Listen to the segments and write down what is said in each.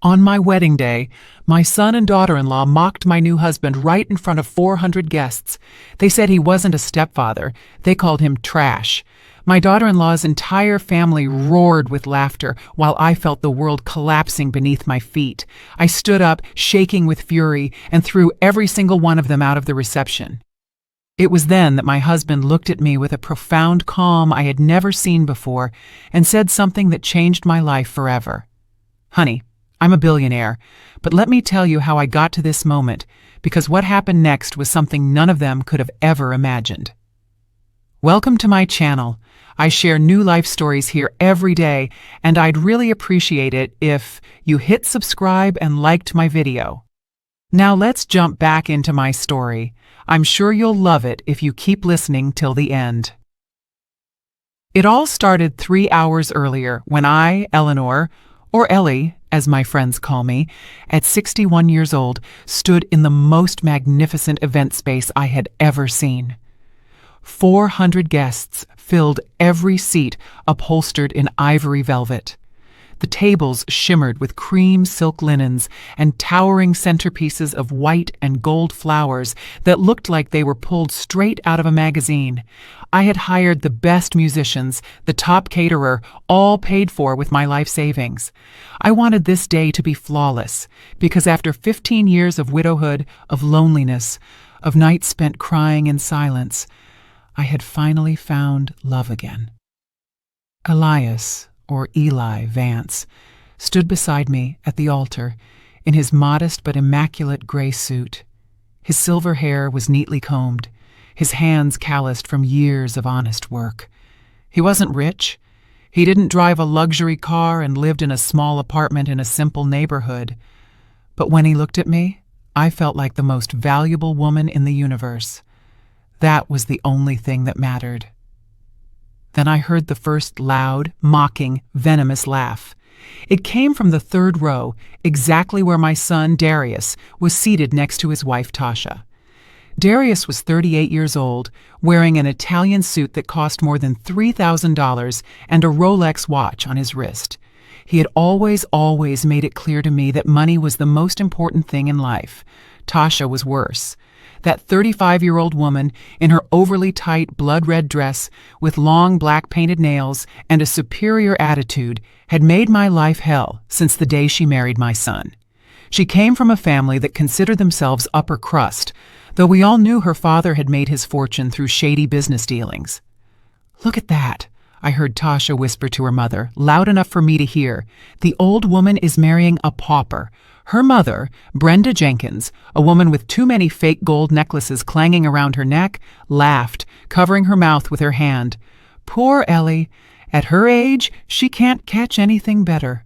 On my wedding day, my son and daughter-in-law mocked my new husband right in front of 400 guests. They said he wasn't a stepfather. They called him trash. My daughter-in-law's entire family roared with laughter while I felt the world collapsing beneath my feet. I stood up, shaking with fury, and threw every single one of them out of the reception. It was then that my husband looked at me with a profound calm I had never seen before and said something that changed my life forever. "Honey, I'm a billionaire, but let me tell you how I got to this moment, because what happened next was something none of them could have ever imagined." Welcome to my channel. I share new life stories here every day, and I'd really appreciate it if you hit subscribe and liked my video. Now let's jump back into my story. I'm sure you'll love it if you keep listening till the end. It all started 3 hours earlier when I, Eleanor, or Ellie, as my friends call me, at 61 years old, stood in the most magnificent event space I had ever seen. 400 guests filled every seat upholstered in ivory velvet. The tables shimmered with cream silk linens and towering centerpieces of white and gold flowers that looked like they were pulled straight out of a magazine. I had hired the best musicians, the top caterer, all paid for with my life savings. I wanted this day to be flawless, because after 15 years of widowhood, of loneliness, of nights spent crying in silence, I had finally found love again. Elias, or Eli Vance, stood beside me at the altar in his modest but immaculate gray suit. His silver hair was neatly combed, his hands calloused from years of honest work. He wasn't rich. He didn't drive a luxury car and lived in a small apartment in a simple neighborhood. But when he looked at me, I felt like the most valuable woman in the universe. That was the only thing that mattered. Then I heard the first loud, mocking, venomous laugh. It came from the third row, exactly where my son, Darius, was seated next to his wife, Tasha. Darius was 38 years old, wearing an Italian suit that cost more than $3,000 and a Rolex watch on his wrist. He had always made it clear to me that money was the most important thing in life. Tasha was worse. That 35-year-old woman in her overly tight blood-red dress with long black painted nails and a superior attitude had made my life hell since the day she married my son. She came from a family that considered themselves upper crust, though we all knew her father had made his fortune through shady business dealings. "Look at that," I heard Tasha whisper to her mother, loud enough for me to hear. "The old woman is marrying a pauper." Her mother, Brenda Jenkins, a woman with too many fake gold necklaces clanging around her neck, laughed, covering her mouth with her hand. "Poor Ellie. At her age, she can't catch anything better."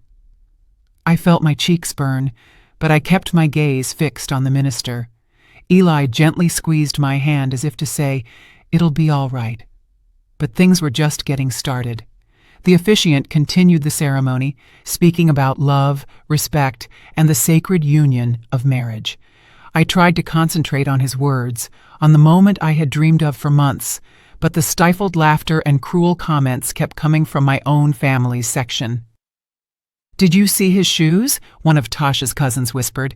I felt my cheeks burn, but I kept my gaze fixed on the minister. Eli gently squeezed my hand as if to say, "It'll be all right." But things were just getting started. The officiant continued the ceremony, speaking about love, respect, and the sacred union of marriage. I tried to concentrate on his words, on the moment I had dreamed of for months, but the stifled laughter and cruel comments kept coming from my own family's section. "Did you see his shoes?" one of Tasha's cousins whispered.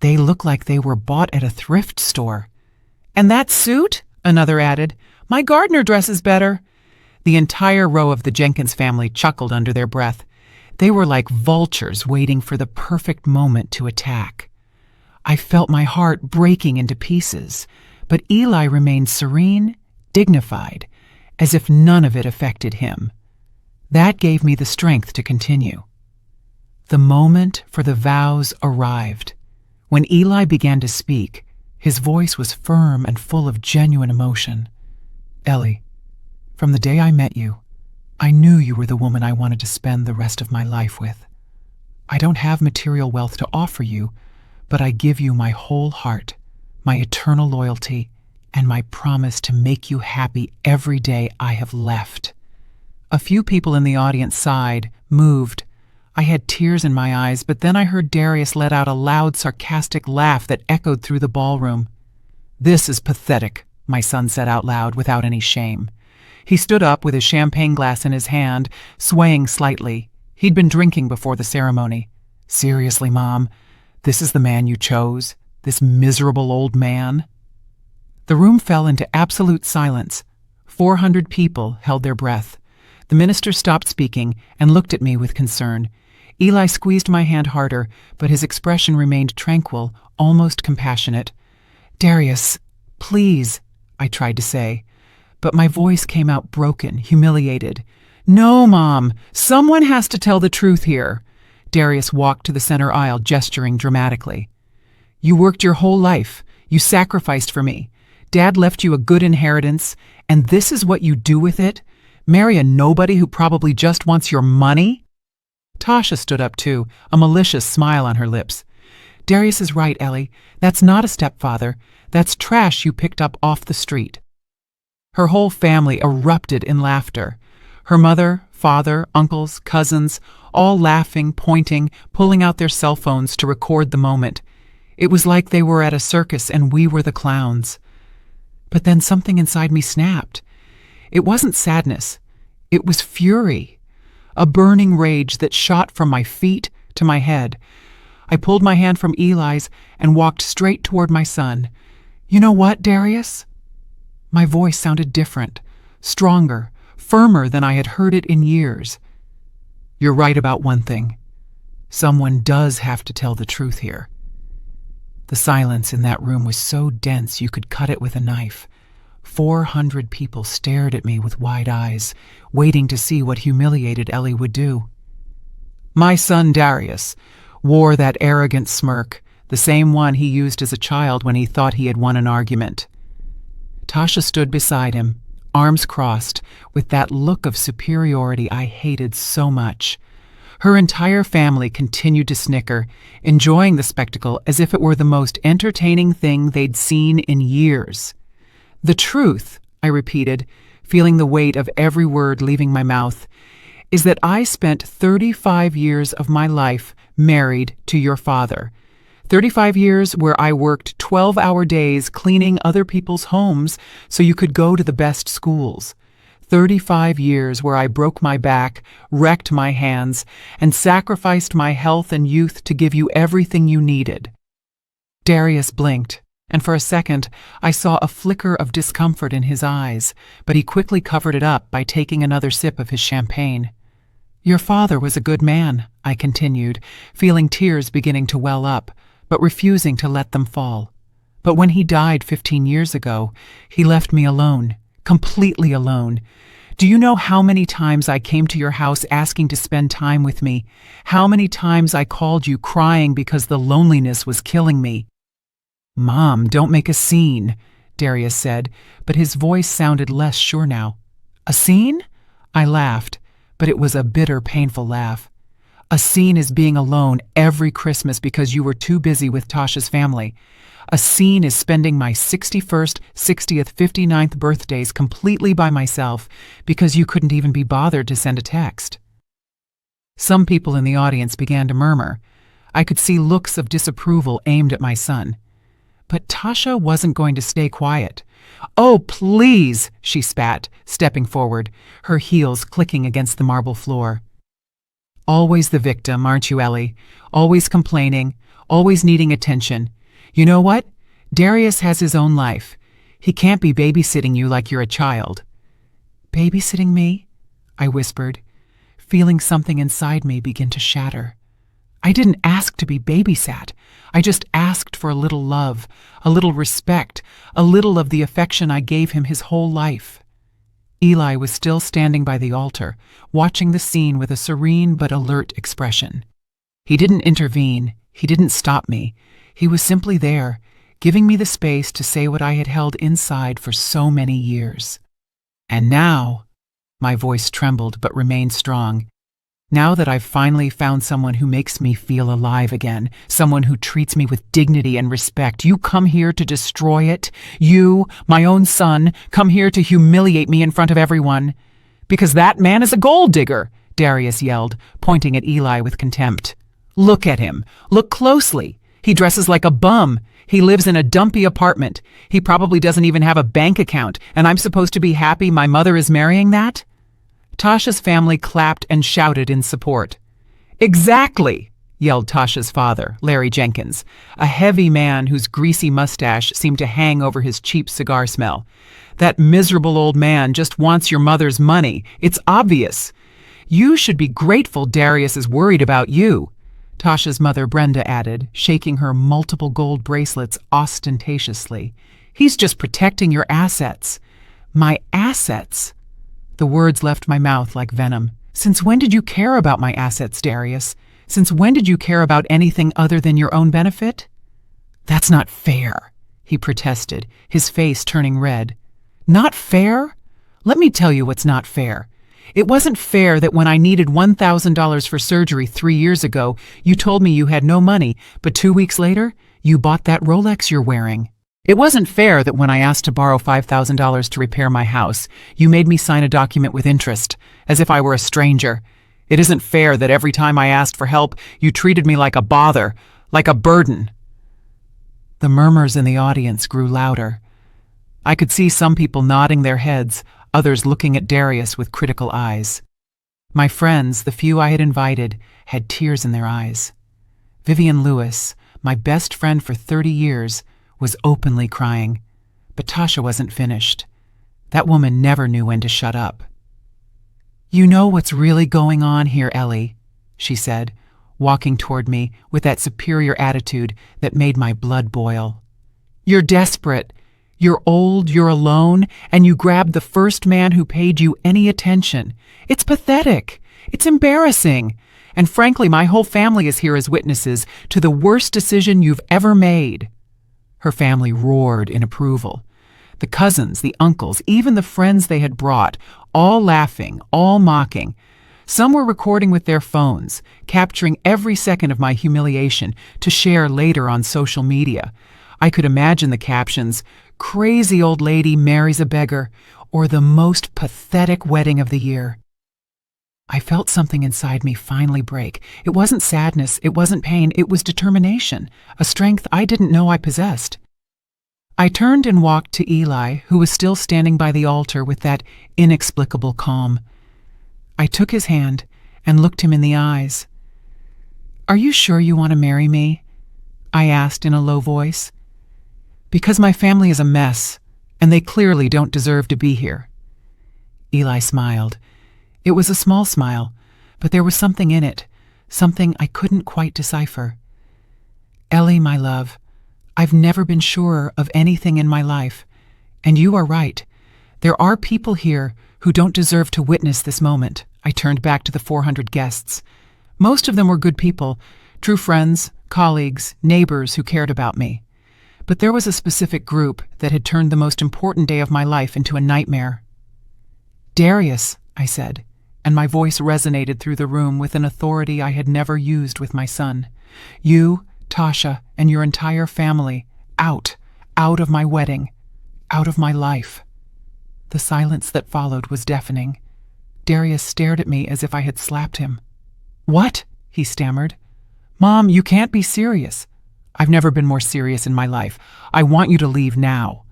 "They look like they were bought at a thrift store." "And that suit?" another added. "My gardener dresses better." The entire row of the Jenkins family chuckled under their breath. They were like vultures waiting for the perfect moment to attack. I felt my heart breaking into pieces, but Eli remained serene, dignified, as if none of it affected him. That gave me the strength to continue. The moment for the vows arrived. When Eli began to speak, his voice was firm and full of genuine emotion. "Ellie, from the day I met you, I knew you were the woman I wanted to spend the rest of my life with. I don't have material wealth to offer you, but I give you my whole heart, my eternal loyalty, and my promise to make you happy every day I have left." A few people in the audience sighed, moved. I had tears in my eyes, but then I heard Darius let out a loud, sarcastic laugh that echoed through the ballroom. "This is pathetic," my son said out loud without any shame. He stood up with his champagne glass in his hand, swaying slightly. He'd been drinking before the ceremony. Seriously, Mom, this is the man you chose? This miserable old man? The room fell into absolute silence. 400 people held their breath. The minister stopped speaking and looked at me with concern. Eli squeezed my hand harder, but his expression remained tranquil, almost compassionate. "Darius, please," I tried to say, but my voice came out broken, humiliated. "No, Mom, someone has to tell the truth here." Darius walked to the center aisle, gesturing dramatically. "You worked your whole life. You sacrificed for me. Dad left you a good inheritance, and this is what you do with it? Marry a nobody who probably just wants your money?" Tasha stood up too, a malicious smile on her lips. "Darius is right, Ellie. That's not a stepfather. That's trash you picked up off the street." Her whole family erupted in laughter. Her mother, father, uncles, cousins, all laughing, pointing, pulling out their cell phones to record the moment. It was like they were at a circus and we were the clowns. But then something inside me snapped. It wasn't sadness. It was fury. A burning rage that shot from my feet to my head. I pulled my hand from Eli's and walked straight toward my son. "You know what, Darius?" My voice sounded different, stronger, firmer than I had heard it in years. "You're right about one thing. Someone does have to tell the truth here." The silence in that room was so dense you could cut it with a knife. 400 people stared at me with wide eyes, waiting to see what humiliated Ellie would do. My son Darius wore that arrogant smirk, the same one he used as a child when he thought he had won an argument. Tasha stood beside him, arms crossed, with that look of superiority I hated so much. Her entire family continued to snicker, enjoying the spectacle as if it were the most entertaining thing they'd seen in years. "The truth," I repeated, feeling the weight of every word leaving my mouth, "is that I spent 35 years of my life married to your father. 35 years where I worked 12-hour days cleaning other people's homes so you could go to the best schools. 35 years where I broke my back, wrecked my hands, and sacrificed my health and youth to give you everything you needed." Darius blinked, and for a second I saw a flicker of discomfort in his eyes, but he quickly covered it up by taking another sip of his champagne. "Your father was a good man," I continued, feeling tears beginning to well up, but refusing to let them fall. "But when he died 15 years ago, he left me alone, completely alone. Do you know how many times I came to your house asking to spend time with me? How many times I called you crying because the loneliness was killing me?" "Mom, don't make a scene," Darius said, but his voice sounded less sure now. "A scene?" I laughed, but it was a bitter, painful laugh. "A scene is being alone every Christmas because you were too busy with Tasha's family. A scene is spending my 61st, 60th, 59th birthdays completely by myself because you couldn't even be bothered to send a text." Some people in the audience began to murmur. I could see looks of disapproval aimed at my son. But Tasha wasn't going to stay quiet. "Oh, please," she spat, stepping forward, her heels clicking against the marble floor. "Always the victim, aren't you, Ellie? Always complaining, always needing attention. You know what? Darius has his own life. He can't be babysitting you like you're a child." "Babysitting me?" I whispered, feeling something inside me begin to shatter. I didn't ask to be babysat. I just asked for a little love, a little respect, a little of the affection I gave him his whole life. Eli was still standing by the altar, watching the scene with a serene but alert expression. He didn't intervene. He didn't stop me. He was simply there, giving me the space to say what I had held inside for so many years. "And now," my voice trembled but remained strong, "now that I've finally found someone who makes me feel alive again, someone who treats me with dignity and respect, you come here to destroy it? You, my own son, come here to humiliate me in front of everyone? Because that man is a gold digger," Darius yelled, pointing at Eli with contempt. "Look at him. Look closely. He dresses like a bum. He lives in a dumpy apartment. He probably doesn't even have a bank account, and I'm supposed to be happy my mother is marrying that?" Tasha's family clapped and shouted in support. "Exactly," yelled Tasha's father, Larry Jenkins, a heavy man whose greasy mustache seemed to hang over his cheap cigar smell. "That miserable old man just wants your mother's money. It's obvious. You should be grateful Darius is worried about you," Tasha's mother Brenda added, shaking her multiple gold bracelets ostentatiously. "He's just protecting your assets." "My assets?" The words left my mouth like venom. "Since when did you care about my assets, Darius? Since when did you care about anything other than your own benefit?" "That's not fair," he protested, his face turning red. "Not fair? Let me tell you what's not fair. It wasn't fair that when I needed $1,000 for surgery 3 years ago, you told me you had no money, but 2 weeks later, you bought that Rolex you're wearing. It wasn't fair that when I asked to borrow $5,000 to repair my house, you made me sign a document with interest, as if I were a stranger. It isn't fair that every time I asked for help, you treated me like a bother, like a burden." The murmurs in the audience grew louder. I could see some people nodding their heads, others looking at Darius with critical eyes. My friends, the few I had invited, had tears in their eyes. Vivian Lewis, my best friend for 30 years, was openly crying. But Tasha wasn't finished. That woman never knew when to shut up. "You know what's really going on here, Ellie," she said, walking toward me with that superior attitude that made my blood boil. "You're desperate. You're old, you're alone, and you grabbed the first man who paid you any attention. It's pathetic. It's embarrassing. And frankly, my whole family is here as witnesses to the worst decision you've ever made." Her family roared in approval. The cousins, the uncles, even the friends they had brought, all laughing, all mocking. Some were recording with their phones, capturing every second of my humiliation to share later on social media. I could imagine the captions, "Crazy old lady marries a beggar," or "The most pathetic wedding of the year." I felt something inside me finally break. It wasn't sadness, it wasn't pain, it was determination, a strength I didn't know I possessed. I turned and walked to Eli, who was still standing by the altar with that inexplicable calm. I took his hand and looked him in the eyes. "Are you sure you want to marry me?" I asked in a low voice. "Because my family is a mess, and they clearly don't deserve to be here." Eli smiled. It was a small smile, but there was something in it, something I couldn't quite decipher. "Ellie, my love, I've never been surer of anything in my life, and you are right. There are people here who don't deserve to witness this moment." I turned back to the 400 guests. Most of them were good people, true friends, colleagues, neighbors who cared about me. But there was a specific group that had turned the most important day of my life into a nightmare. "Darius," I said, and my voice resonated through the room with an authority I had never used with my son. "You, Tasha, and your entire family, out of my wedding, out of my life." The silence that followed was deafening. Darius stared at me as if I had slapped him. "What?" he stammered. "Mom, you can't be serious." "I've never been more serious in my life. I want you to leave now."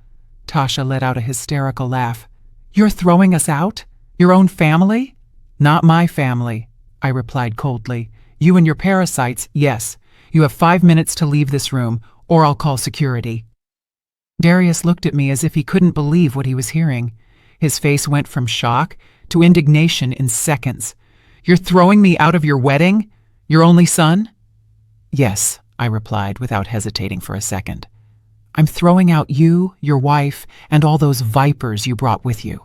Tasha let out a hysterical laugh. "You're throwing us out? Your own family?" "Not my family," I replied coldly. "You and your parasites, yes. You have 5 minutes to leave this room, or I'll call security." Darius looked at me as if he couldn't believe what he was hearing. His face went from shock to indignation in seconds. "You're throwing me out of your wedding? Your only son?" "Yes," I replied without hesitating for a second. "I'm throwing out you, your wife, and all those vipers you brought with you."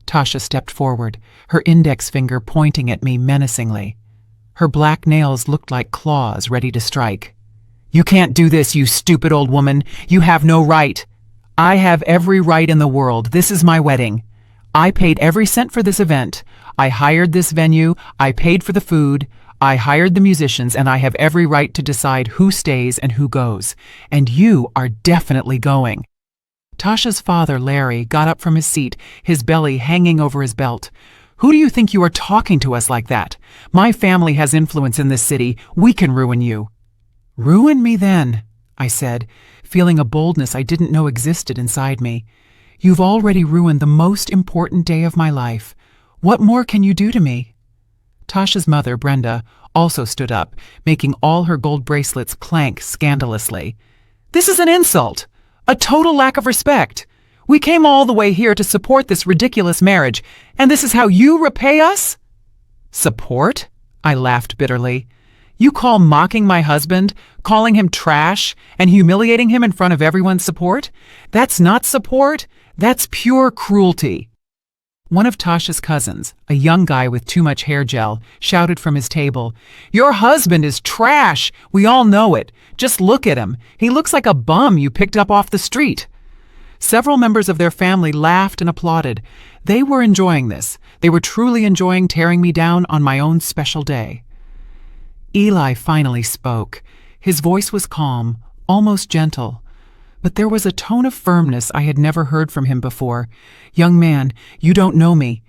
Tasha stepped forward, her index finger pointing at me menacingly. Her black nails looked like claws ready to strike. "You can't do this, you stupid old woman. You have no right." "I have every right in the world. This is my wedding. I paid every cent for this event. I hired this venue. I paid for the food. I hired the musicians, and I have every right to decide who stays and who goes. And you are definitely going." Tasha's father, Larry, got up from his seat, his belly hanging over his belt. "Who do you think you are talking to us like that? My family has influence in this city. We can ruin you." "Ruin me then," I said, feeling a boldness I didn't know existed inside me. "You've already ruined the most important day of my life. What more can you do to me?" Tasha's mother, Brenda, also stood up, making all her gold bracelets clank scandalously. "This is an insult! A total lack of respect! We came all the way here to support this ridiculous marriage, and this is how you repay us?" "Support?" I laughed bitterly. "You call mocking my husband, calling him trash, and humiliating him in front of everyone support? That's not support. That's pure cruelty." One of Tasha's cousins, a young guy with too much hair gel, shouted from his table, "Your husband is trash! We all know it. Just look at him. He looks like a bum you picked up off the street." Several members of their family laughed and applauded. They were enjoying this. They were truly enjoying tearing me down on my own special day. Eli finally spoke. His voice was calm, almost gentle. But there was a tone of firmness I had never heard from him before. "Young man, you don't know me.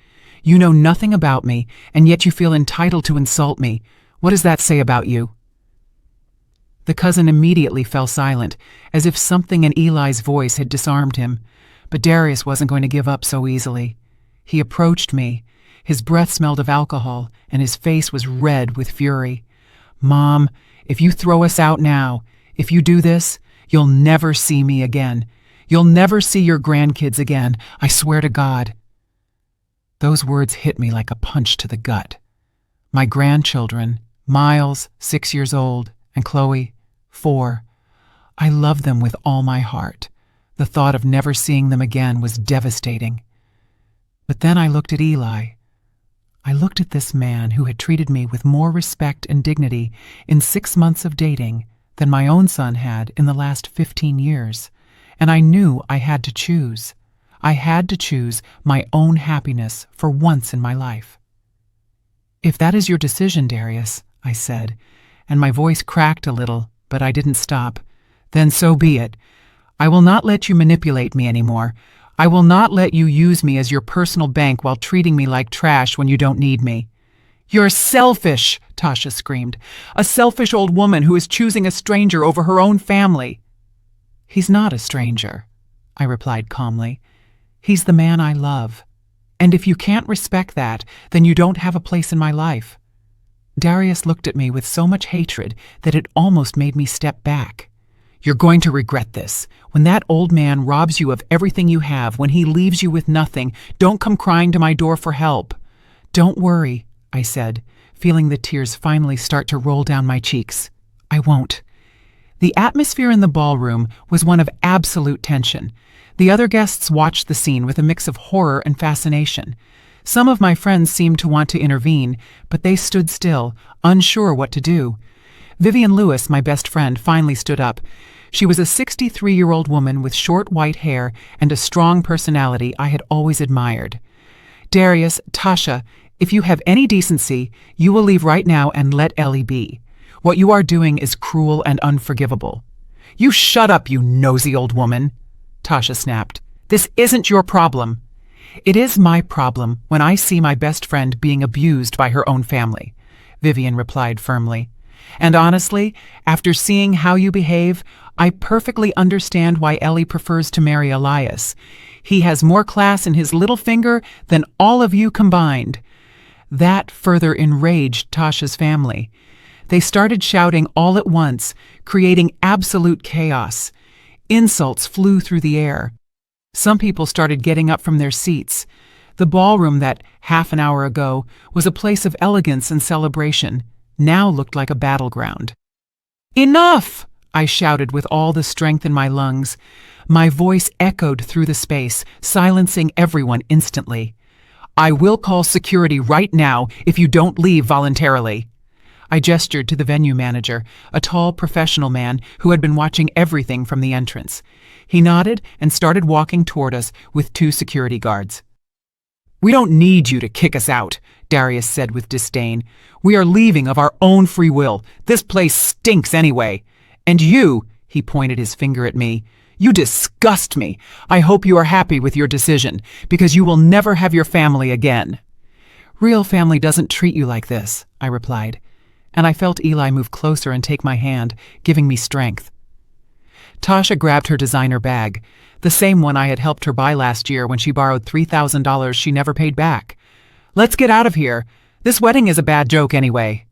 You know nothing about me, and yet you feel entitled to insult me. What does that say about you?" The cousin immediately fell silent, as if something in Eli's voice had disarmed him. But Darius wasn't going to give up so easily. He approached me. His breath smelled of alcohol, and his face was red with fury. "Mom, if you throw us out now, if you do this, you'll never see me again. You'll never see your grandkids again. I swear to God." Those words hit me like a punch to the gut. My grandchildren, Miles, 6 years old, and Chloe, 4. I love them with all my heart. The thought of never seeing them again was devastating. But then I looked at Eli. I looked at this man who had treated me with more respect and dignity in 6 months of dating than my own son had in the last 15 years, and I knew I had to choose. I had to choose my own happiness for once in my life. "If that is your decision, Darius," I said, and my voice cracked a little, but I didn't stop, "then so be it. I will not let you manipulate me anymore. I will not let you use me as your personal bank while treating me like trash when you don't need me." "You're selfish," Tasha screamed. "A selfish old woman who is choosing a stranger over her own family." "He's not a stranger," I replied calmly. "He's the man I love. And if you can't respect that, then you don't have a place in my life." Darius looked at me with so much hatred that it almost made me step back. "You're going to regret this. When that old man robs you of everything you have, when he leaves you with nothing, don't come crying to my door for help." "Don't worry," I said, feeling the tears finally start to roll down my cheeks. "I won't." The atmosphere in the ballroom was one of absolute tension. The other guests watched the scene with a mix of horror and fascination. Some of my friends seemed to want to intervene, but they stood still, unsure what to do. Vivian Lewis, my best friend, finally stood up. She was a 63-year-old woman with short white hair and a strong personality I had always admired. "Darius, Tasha, if you have any decency, you will leave right now and let Ellie be. What you are doing is cruel and unforgivable." "You shut up, you nosy old woman," Tasha snapped. "This isn't your problem." "It is my problem when I see my best friend being abused by her own family," Vivian replied firmly. "And honestly, after seeing how you behave, I perfectly understand why Ellie prefers to marry Elias. He has more class in his little finger than all of you combined." That further enraged Tasha's family. They started shouting all at once, creating absolute chaos. Insults flew through the air. Some people started getting up from their seats. The ballroom that, half an hour ago, was a place of elegance and celebration, now looked like a battleground. "Enough!" I shouted with all the strength in my lungs. My voice echoed through the space, silencing everyone instantly. "I will call security right now if you don't leave voluntarily." I gestured to the venue manager, a tall professional man who had been watching everything from the entrance. He nodded and started walking toward us with 2 security guards. "We don't need you to kick us out," Darius said with disdain. "We are leaving of our own free will. This place stinks anyway. And you," he pointed his finger at me, "you disgust me. I hope you are happy with your decision, because you will never have your family again." "Real family doesn't treat you like this," I replied, and I felt Eli move closer and take my hand, giving me strength. Tasha grabbed her designer bag, the same one I had helped her buy last year when she borrowed $3,000 she never paid back. "Let's get out of here. This wedding is a bad joke anyway."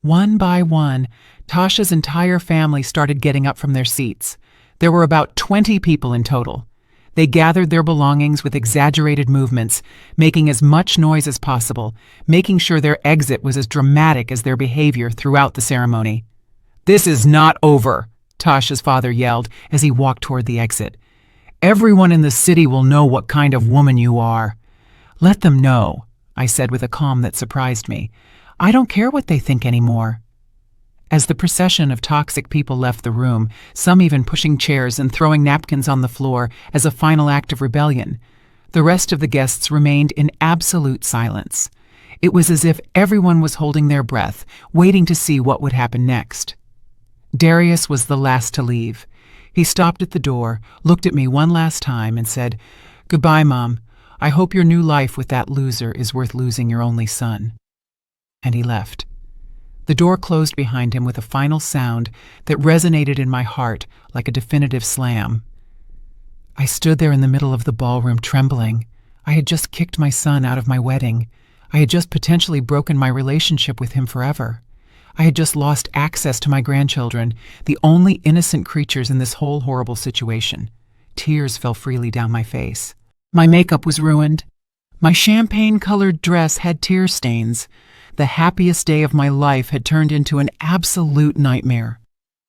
One by one, Tasha's entire family started getting up from their seats. There were about 20 people in total. They gathered their belongings with exaggerated movements, making as much noise as possible, making sure their exit was as dramatic as their behavior throughout the ceremony. "This is not over," Tasha's father yelled as he walked toward the exit. "Everyone in the city will know what kind of woman you are." "Let them know," I said with a calm that surprised me. "I don't care what they think anymore." As the procession of toxic people left the room, some even pushing chairs and throwing napkins on the floor as a final act of rebellion, the rest of the guests remained in absolute silence. It was as if everyone was holding their breath, waiting to see what would happen next. Darius was the last to leave. He stopped at the door, looked at me one last time, and said, "Goodbye, Mom. I hope your new life with that loser is worth losing your only son." And he left. The door closed behind him with a final sound that resonated in my heart like a definitive slam. I stood there in the middle of the ballroom trembling. I had just kicked my son out of my wedding. I had just potentially broken my relationship with him forever. I had just lost access to my grandchildren, the only innocent creatures in this whole horrible situation. Tears fell freely down my face. My makeup was ruined. My champagne-colored dress had tear stains. The happiest day of my life had turned into an absolute nightmare.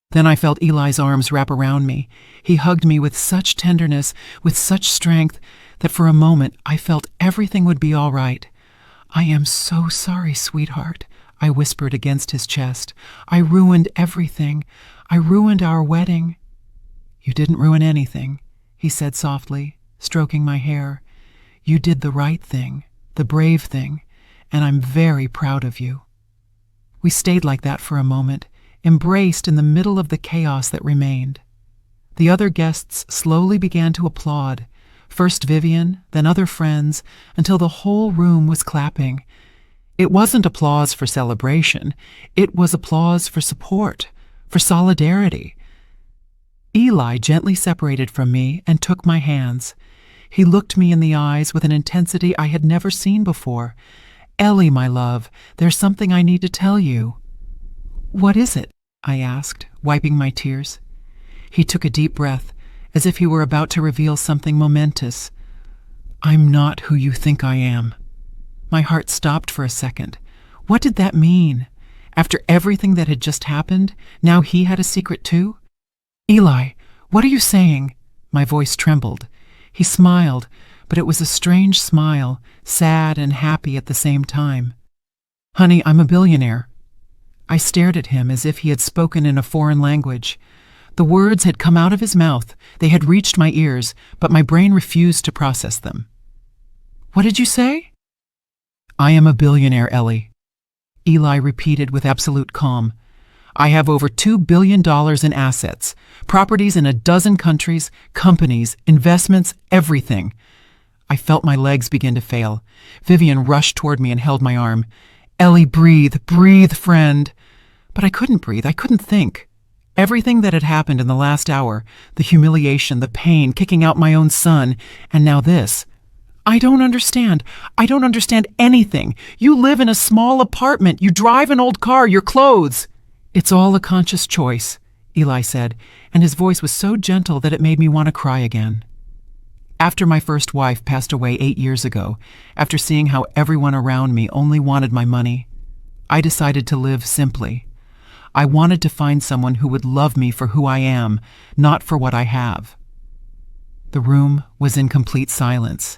Then I felt Eli's arms wrap around me. He hugged me with such tenderness, with such strength, that for a moment I felt everything would be all right. "I am so sorry, sweetheart," I whispered against his chest. "I ruined everything. I ruined our wedding." "You didn't ruin anything," he said softly, stroking my hair. "You did the right thing, the brave thing, and I'm very proud of you." We stayed like that for a moment, embraced in the middle of the chaos that remained. The other guests slowly began to applaud, first Vivian, then other friends, until the whole room was clapping. It wasn't applause for celebration, it was applause for support, for solidarity. Eli gently separated from me and took my hands. He looked me in the eyes with an intensity I had never seen before. "Ellie, my love, there's something I need to tell you." "What is it?" I asked, wiping my tears. He took a deep breath, as if he were about to reveal something momentous. "I'm not who you think I am." My heart stopped for a second. What did that mean? After everything that had just happened, now he had a secret too? "Eli, what are you saying?" My voice trembled. He smiled, but it was a strange smile, sad and happy at the same time. "Honey, I'm a billionaire." I stared at him as if he had spoken in a foreign language. The words had come out of his mouth, they had reached my ears, but my brain refused to process them. "What did you say?" "I am a billionaire, Ellie," Eli repeated with absolute calm. "I have over $2 billion in assets, properties in a dozen countries, companies, investments, everything." I felt my legs begin to fail. Vivian rushed toward me and held my arm. "Ellie, breathe, breathe, friend." But I couldn't breathe, I couldn't think. Everything that had happened in the last hour, the humiliation, the pain, kicking out my own son, and now this. I don't understand. I don't understand anything. You live in a small apartment. You drive an old car, your clothes. "It's all a conscious choice," Eli said, and his voice was so gentle that it made me want to cry again. After my first wife passed away 8 years ago, after seeing how everyone around me only wanted my money, I decided to live simply. I wanted to find someone who would love me for who I am, not for what I have. The room was in complete silence.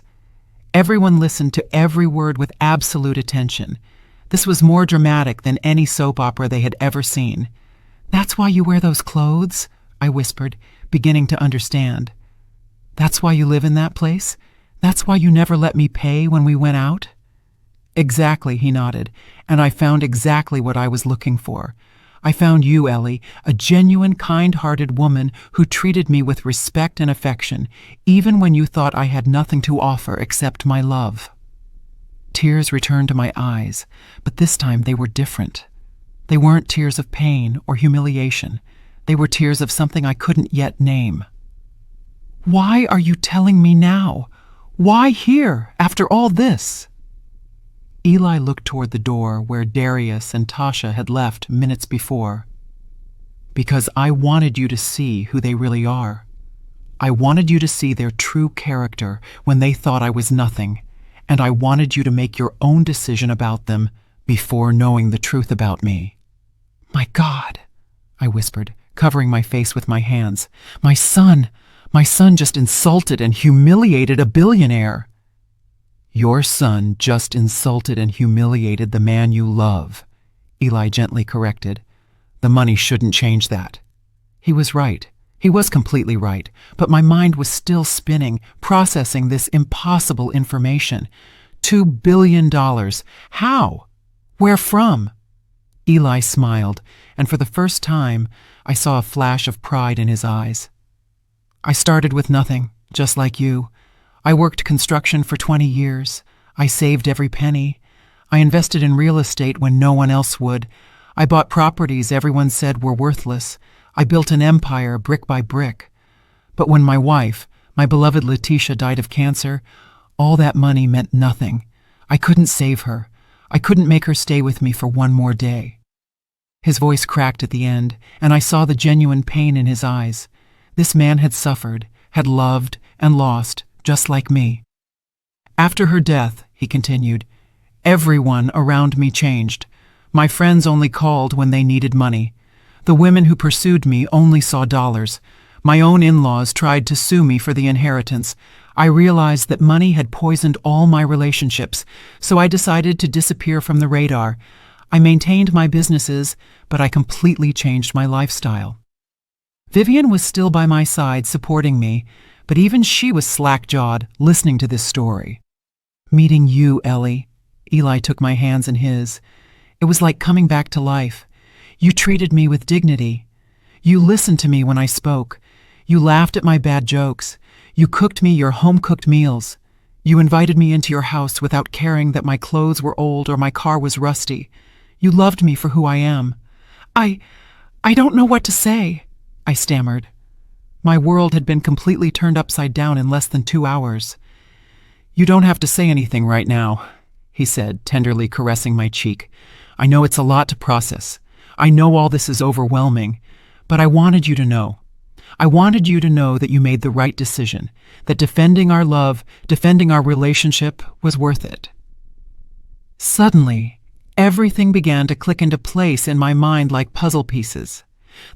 Everyone listened to every word with absolute attention. This was more dramatic than any soap opera they had ever seen. "That's why you wear those clothes?" I whispered, beginning to understand. "That's why you live in that place? That's why you never let me pay when we went out?" "Exactly," he nodded, "and I found exactly what I was looking for. I found you, Ellie, a genuine, kind-hearted woman who treated me with respect and affection, even when you thought I had nothing to offer except my love." Tears returned to my eyes, but this time they were different. They weren't tears of pain or humiliation. They were tears of something I couldn't yet name. "Why are you telling me now? Why here, after all this?" Eli looked toward the door where Darius and Tasha had left minutes before. Because I wanted you to see who they really are. I wanted you to see their true character when they thought I was nothing, and I wanted you to make your own decision about them before knowing the truth about me. My God, I whispered, covering my face with my hands. My son just insulted and humiliated a billionaire. Your son just insulted and humiliated the man you love, Eli gently corrected. The money shouldn't change that. He was right. He was completely right, but my mind was still spinning, processing this impossible information. $2 billion. How? Where from? Eli smiled, and for the first time, I saw a flash of pride in his eyes. I started with nothing, just like you. I worked construction for 20 years. I saved every penny. I invested in real estate when no one else would. I bought properties everyone said were worthless. I built an empire brick by brick. But when my wife, my beloved Letitia, died of cancer, all that money meant nothing. I couldn't save her. I couldn't make her stay with me for one more day. His voice cracked at the end, and I saw the genuine pain in his eyes. This man had suffered, had loved, and lost, just like me. After her death, he continued, everyone around me changed. My friends only called when they needed money. The women who pursued me only saw dollars. My own in-laws tried to sue me for the inheritance. I realized that money had poisoned all my relationships, so I decided to disappear from the radar. I maintained my businesses, but I completely changed my lifestyle. Vivian was still by my side, supporting me, but even she was slack-jawed, listening to this story. Meeting you, Ellie. Eli took my hands in his. It was like coming back to life. You treated me with dignity. You listened to me when I spoke. You laughed at my bad jokes. You cooked me your home-cooked meals. You invited me into your house without caring that my clothes were old or my car was rusty. You loved me for who I am. I don't know what to say, I stammered. My world had been completely turned upside down in less than 2 hours. You don't have to say anything right now, he said, tenderly caressing my cheek. I know it's a lot to process. I know all this is overwhelming, but I wanted you to know. I wanted you to know that you made the right decision, that defending our love, defending our relationship was worth it. Suddenly, everything began to click into place in my mind like puzzle pieces.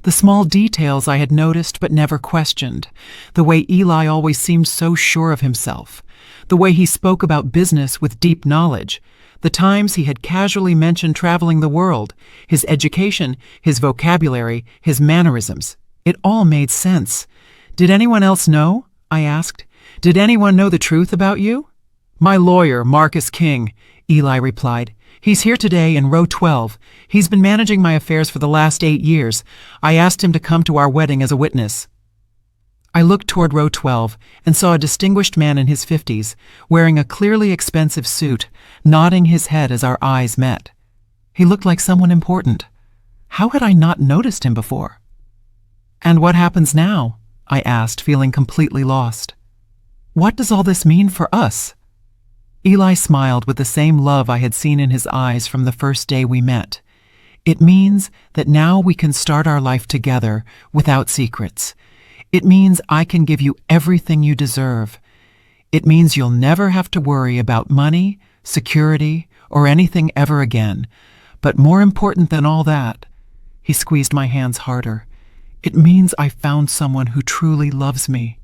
The small details I had noticed but never questioned, the way Eli always seemed so sure of himself, the way he spoke about business with deep knowledge, the times he had casually mentioned traveling the world, his education, his vocabulary, his mannerisms. It all made sense. Did anyone else know? I asked. Did anyone know the truth about you? My lawyer, Marcus King, Eli replied. He's here today in row 12. He's been managing my affairs for the last 8 years. I asked him to come to our wedding as a witness. I looked toward row 12 and saw a distinguished man in his 50s, wearing a clearly expensive suit, nodding his head as our eyes met. He looked like someone important. How had I not noticed him before? And what happens now? I asked, feeling completely lost. What does all this mean for us? Eli smiled with the same love I had seen in his eyes from the first day we met. It means that now we can start our life together without secrets. It means I can give you everything you deserve. It means you'll never have to worry about money, security, or anything ever again. But more important than all that, he squeezed my hands harder, it means I found someone who truly loves me,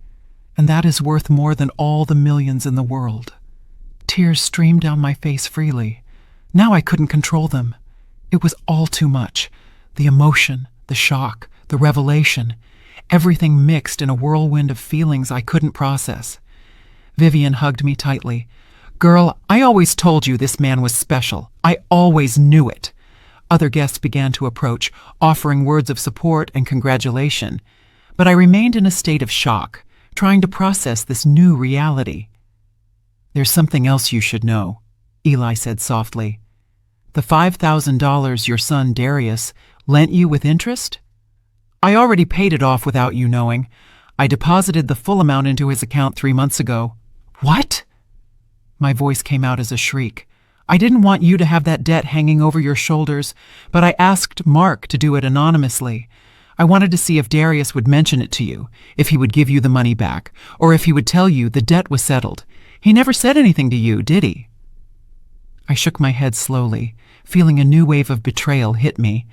and that is worth more than all the millions in the world. Tears streamed down my face freely. Now I couldn't control them. It was all too much. The emotion, the shock, the revelation, everything mixed in a whirlwind of feelings I couldn't process. Vivian hugged me tightly. Girl, I always told you this man was special. I always knew it. Other guests began to approach, offering words of support and congratulation. But I remained in a state of shock, trying to process this new reality. There's something else you should know, Eli said softly. The $5,000 your son Darius lent you with interest? I already paid it off without you knowing. I deposited the full amount into his account 3 months ago. What? My voice came out as a shriek. I didn't want you to have that debt hanging over your shoulders, but I asked Mark to do it anonymously. I wanted to see if Darius would mention it to you, if he would give you the money back, or if he would tell you the debt was settled. He never said anything to you, did he?" I shook my head slowly, feeling a new wave of betrayal hit me.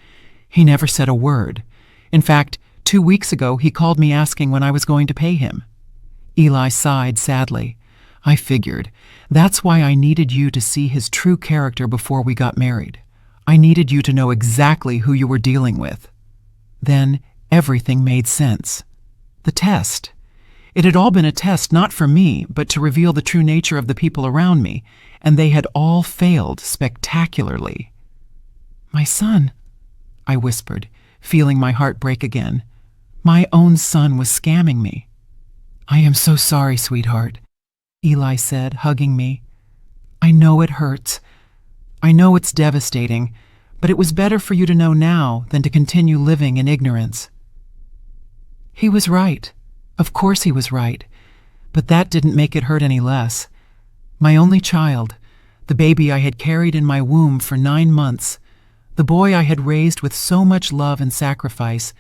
He never said a word. In fact, 2 weeks ago he called me asking when I was going to pay him. Eli sighed sadly. "I figured. That's why I needed you to see his true character before we got married. I needed you to know exactly who you were dealing with." Then everything made sense. The test. It had all been a test not for me, but to reveal the true nature of the people around me, and they had all failed spectacularly. "My son," I whispered, feeling my heart break again. My own son was scamming me. "I am so sorry, sweetheart," Eli said, hugging me. "I know it hurts. I know it's devastating, but it was better for you to know now than to continue living in ignorance." He was right. Of course he was right. But that didn't make it hurt any less. My only child, the baby I had carried in my womb for 9 months, the boy I had raised with so much love and sacrifice,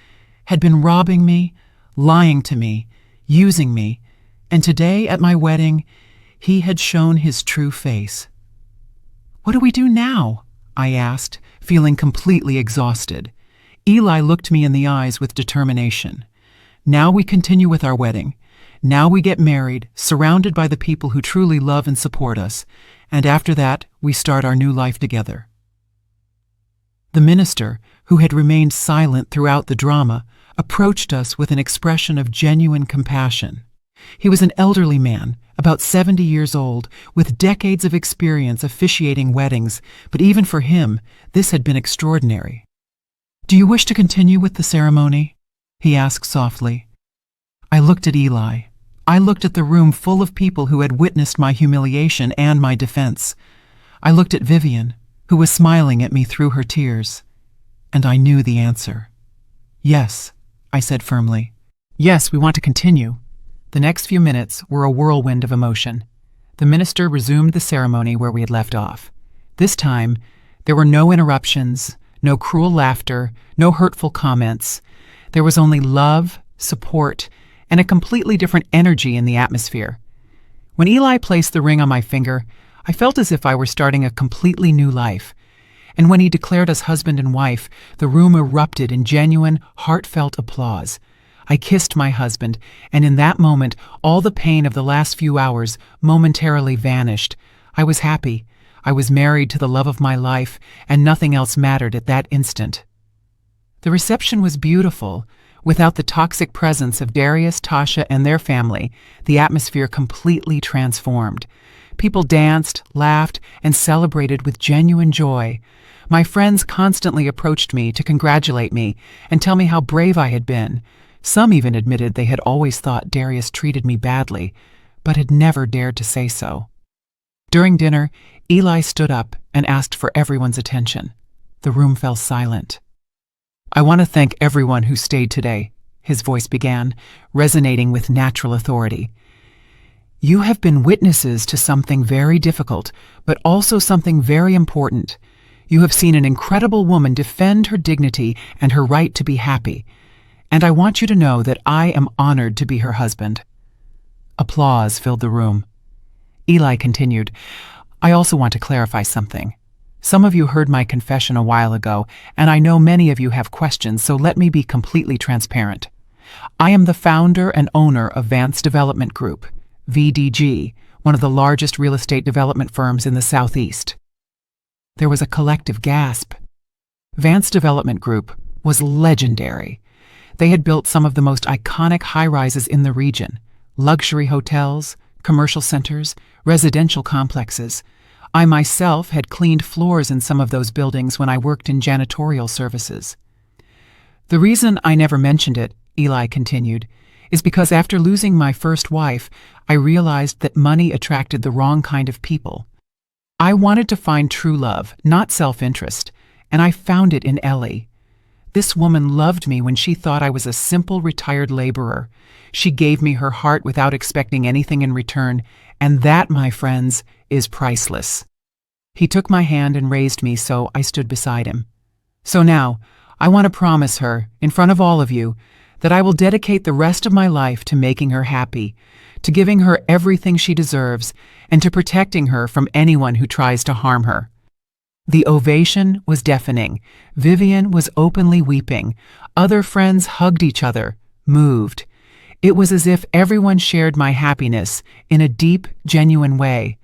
had been robbing me, lying to me, using me, and today at my wedding, he had shown his true face. "What do we do now?" I asked, feeling completely exhausted. Eli looked me in the eyes with determination. "Now we continue with our wedding. Now we get married, surrounded by the people who truly love and support us, and after that, we start our new life together." The minister, who had remained silent throughout the drama, approached us with an expression of genuine compassion. He was an elderly man, about 70 years old, with decades of experience officiating weddings, but even for him, this had been extraordinary. "Do you wish to continue with the ceremony?" he asked softly. I looked at Eli. I looked at the room full of people who had witnessed my humiliation and my defense. I looked at Vivian, who was smiling at me through her tears. And I knew the answer. "Yes," I said firmly. "Yes, we want to continue." The next few minutes were a whirlwind of emotion. The minister resumed the ceremony where we had left off. This time, there were no interruptions, no cruel laughter, no hurtful comments. There was only love, support, and a completely different energy in the atmosphere. When Eli placed the ring on my finger, I felt as if I were starting a completely new life. And when he declared us husband and wife, the room erupted in genuine, heartfelt applause. I kissed my husband, and in that moment, all the pain of the last few hours momentarily vanished. I was happy. I was married to the love of my life, and nothing else mattered at that instant. The reception was beautiful. Without the toxic presence of Darius, Tasha, and their family, the atmosphere completely transformed. People danced, laughed, and celebrated with genuine joy. My friends constantly approached me to congratulate me and tell me how brave I had been. Some even admitted they had always thought Darius treated me badly, but had never dared to say so. During dinner, Eli stood up and asked for everyone's attention. The room fell silent. "I want to thank everyone who stayed today," his voice began, resonating with natural authority. "You have been witnesses to something very difficult, but also something very important. You have seen an incredible woman defend her dignity and her right to be happy. And I want you to know that I am honored to be her husband." Applause filled the room. Eli continued, "I also want to clarify something. Some of you heard my confession a while ago, and I know many of you have questions, so let me be completely transparent. I am the founder and owner of Vance Development Group, VDG, one of the largest real estate development firms in the Southeast." There was a collective gasp. Vance Development Group was legendary. They had built some of the most iconic high-rises in the region: luxury hotels, commercial centers, residential complexes. I myself had cleaned floors in some of those buildings when I worked in janitorial services. "The reason I never mentioned it," Eli continued, "is because after losing my first wife, I realized that money attracted the wrong kind of people. I wanted to find true love, not self-interest, and I found it in Ellie. This woman loved me when she thought I was a simple retired laborer. She gave me her heart without expecting anything in return, and that, my friends, is priceless." He took my hand and raised me so I stood beside him. So now, I want to promise her, in front of all of you, that I will dedicate the rest of my life to making her happy, to giving her everything she deserves, and to protecting her from anyone who tries to harm her. The ovation was deafening. Vivian was openly weeping. Other friends hugged each other, moved. It was as if everyone shared my happiness in a deep, genuine way.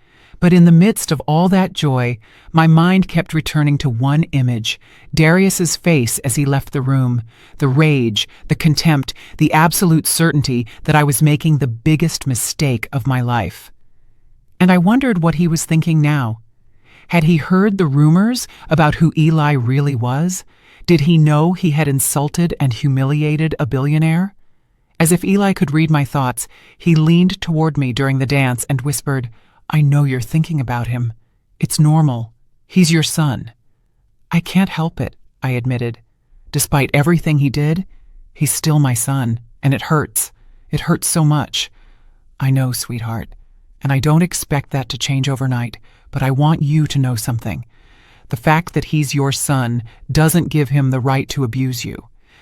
But in the midst of all that joy, my mind kept returning to one image, Darius's face as he left the room, the rage, the contempt, the absolute certainty that I was making the biggest mistake of my life. And I wondered what he was thinking now. Had he heard the rumors about who Eli really was? Did he know he had insulted and humiliated a billionaire? As if Eli could read my thoughts, he leaned toward me during the dance and whispered, "I know you're thinking about him. It's normal. He's your son." "I can't help it," I admitted. "Despite everything he did, he's still my son, and it hurts. It hurts so much." "I know, sweetheart, and I don't expect that to change overnight, but I want you to know something. The fact that he's your son doesn't give him the right to abuse you.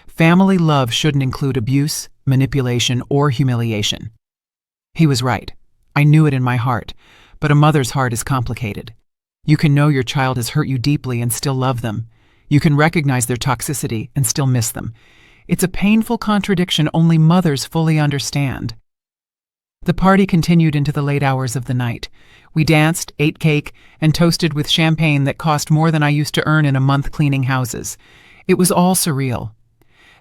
Family love shouldn't include abuse, manipulation, or humiliation." He was right. I knew it in my heart, but a mother's heart is complicated. You can know your child has hurt you deeply and still love them. You can recognize their toxicity and still miss them. It's a painful contradiction only mothers fully understand. The party continued into the late hours of the night. We danced, ate cake, and toasted with champagne that cost more than I used to earn in a month cleaning houses. It was all surreal.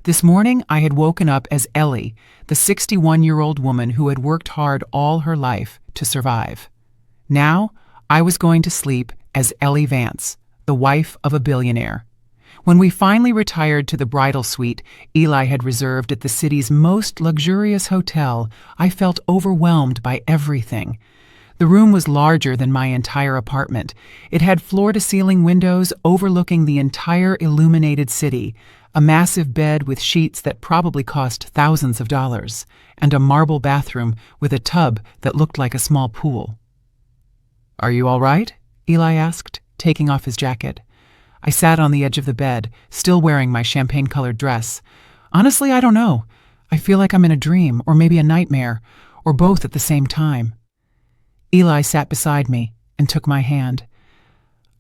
This morning, I had woken up as Ellie, the 61-year-old woman who had worked hard all her life to survive. Now, I was going to sleep as Ellie Vance, the wife of a billionaire. When we finally retired to the bridal suite Eli had reserved at the city's most luxurious hotel, I felt overwhelmed by everything. The room was larger than my entire apartment. It had floor-to-ceiling windows overlooking the entire illuminated city, a massive bed with sheets that probably cost thousands of dollars, and a marble bathroom with a tub that looked like a small pool. "Are you all right?" Eli asked, taking off his jacket. I sat on the edge of the bed, still wearing my champagne-colored dress. Honestly, I don't know. I feel like I'm in a dream, or maybe a nightmare, or both at the same time. Eli sat beside me and took my hand.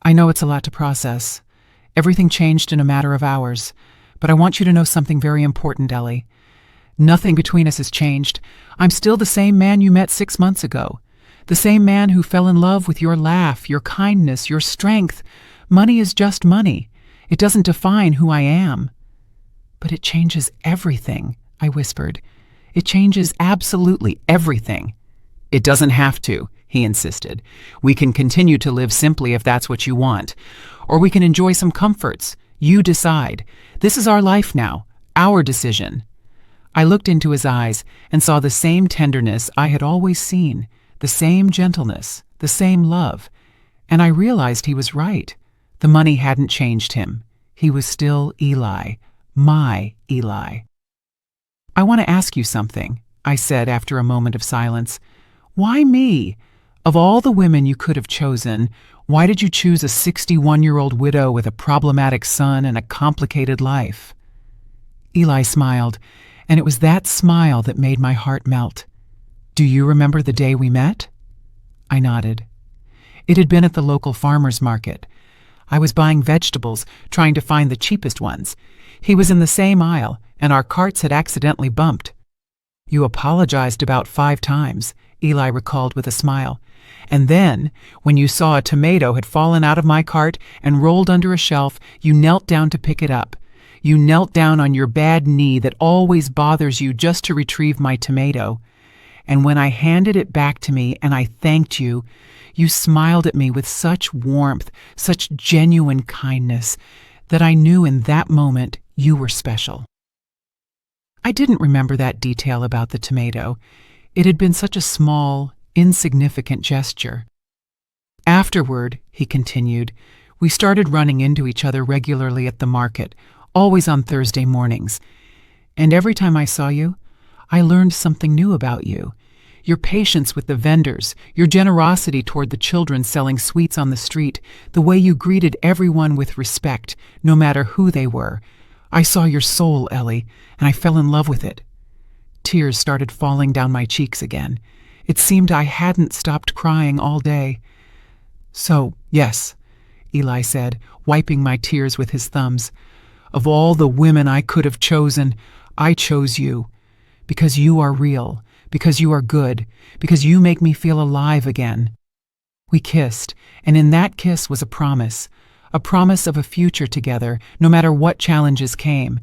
"I know it's a lot to process. Everything changed in a matter of hours. But I want you to know something very important, Ellie. Nothing between us has changed. I'm still the same man you met 6 months ago. The same man who fell in love with your laugh, your kindness, your strength. Money is just money. It doesn't define who I am." "But it changes everything," I whispered. "It changes absolutely everything." "It doesn't have to," he insisted. "We can continue to live simply if that's what you want. Or we can enjoy some comforts. You decide. This is our life now, our decision." I looked into his eyes and saw the same tenderness I had always seen, the same gentleness, the same love. And I realized he was right. The money hadn't changed him. He was still Eli, my Eli. "I want to ask you something," I said after a moment of silence. "Why me? Of all the women you could have chosen, why did you choose a 61-year-old widow with a problematic son and a complicated life?" Eli smiled, and it was that smile that made my heart melt. "Do you remember the day we met?" I nodded. It had been at the local farmer's market. I was buying vegetables, trying to find the cheapest ones. He was in the same aisle, and our carts had accidentally bumped. "You apologized about 5 times, Eli recalled with a smile. "And then, when you saw a tomato had fallen out of my cart and rolled under a shelf, you knelt down to pick it up. You knelt down on your bad knee that always bothers you just to retrieve my tomato. And when I handed it back to me and I thanked you, you smiled at me with such warmth, such genuine kindness, that I knew in that moment you were special." I didn't remember that detail about the tomato. It had been such a small, insignificant gesture. "Afterward," he continued, "we started running into each other regularly at the market, always on Thursday mornings. And every time I saw you, I learned something new about you. Your patience with the vendors, your generosity toward the children selling sweets on the street, the way you greeted everyone with respect, no matter who they were. I saw your soul, Ellie, and I fell in love with it. Tears started falling down my cheeks again. It seemed I hadn't stopped crying all day. So, yes, Eli said, wiping my tears with his thumbs. Of all the women I could have chosen, I chose you. Because you are real, because you are good, because you make me feel alive again. We kissed, and in that kiss was a promise of a future together, no matter what challenges came.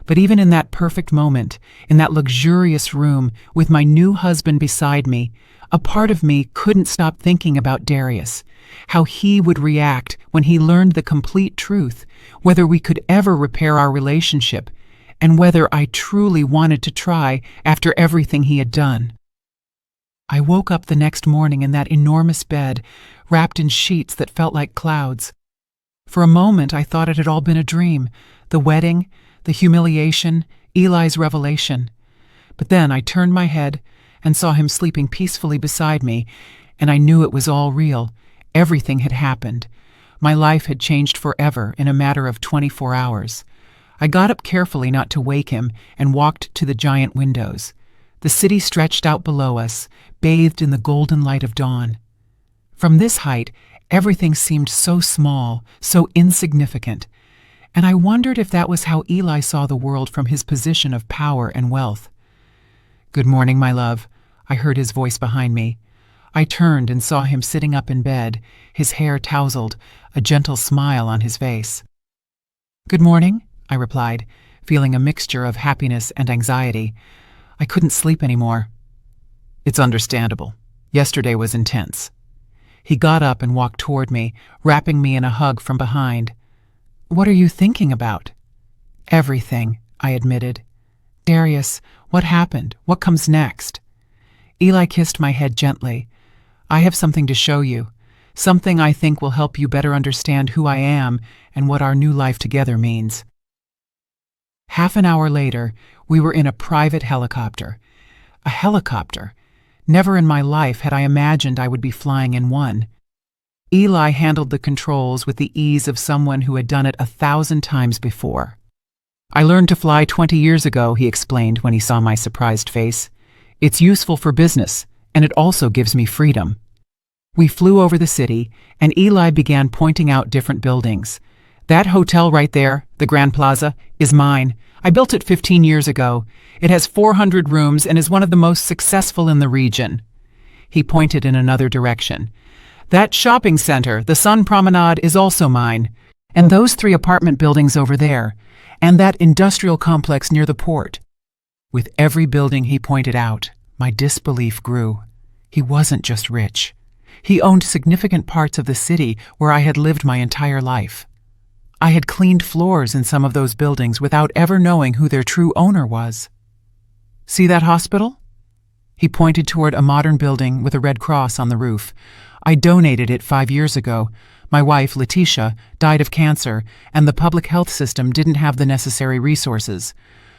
But even in that perfect moment, in that luxurious room, with my new husband beside me, a part of me couldn't stop thinking about Darius, how he would react when he learned the complete truth, whether we could ever repair our relationship, and whether I truly wanted to try after everything he had done. I woke up the next morning in that enormous bed, wrapped in sheets that felt like clouds. For a moment I thought it had all been a dream, the wedding, the humiliation, Eli's revelation. But then I turned my head and saw him sleeping peacefully beside me, and I knew it was all real. Everything had happened. My life had changed forever in a matter of 24 hours. I got up carefully not to wake him and walked to the giant windows. The city stretched out below us, bathed in the golden light of dawn. From this height, everything seemed so small, so insignificant, and I wondered if that was how Eli saw the world from his position of power and wealth. "Good morning, my love," I heard his voice behind me. I turned and saw him sitting up in bed, his hair tousled, a gentle smile on his face. "Good morning," I replied, feeling a mixture of happiness and anxiety. I couldn't sleep anymore. "It's understandable. Yesterday was intense." He got up and walked toward me, wrapping me in a hug from behind. "What are you thinking about?" "Everything," I admitted. "Darius, what happened? What comes next?" Eli kissed my head gently. "I have something to show you, something I think will help you better understand who I am and what our new life together means." Half an hour later, we were in a private helicopter. A helicopter. Never in my life had I imagined I would be flying in one. Eli handled the controls with the ease of someone who had done it 1,000 times before. "I learned to fly 20 years ago," he explained when he saw my surprised face. "It's useful for business, and it also gives me freedom." We flew over the city, and Eli began pointing out different buildings. "That hotel right there, the Grand Plaza, is mine. I built it 15 years ago. It has 400 rooms and is one of the most successful in the region." He pointed in another direction. "That shopping center, the Sun Promenade, is also mine. And those 3 apartment buildings over there. And that industrial complex near the port." With every building he pointed out, my disbelief grew. He wasn't just rich. He owned significant parts of the city where I had lived my entire life. I had cleaned floors in some of those buildings without ever knowing who their true owner was. "See that hospital?" He pointed toward a modern building with a red cross on the roof. "I donated it 5 years ago. My wife, Letitia, died of cancer, and the public health system didn't have the necessary resources.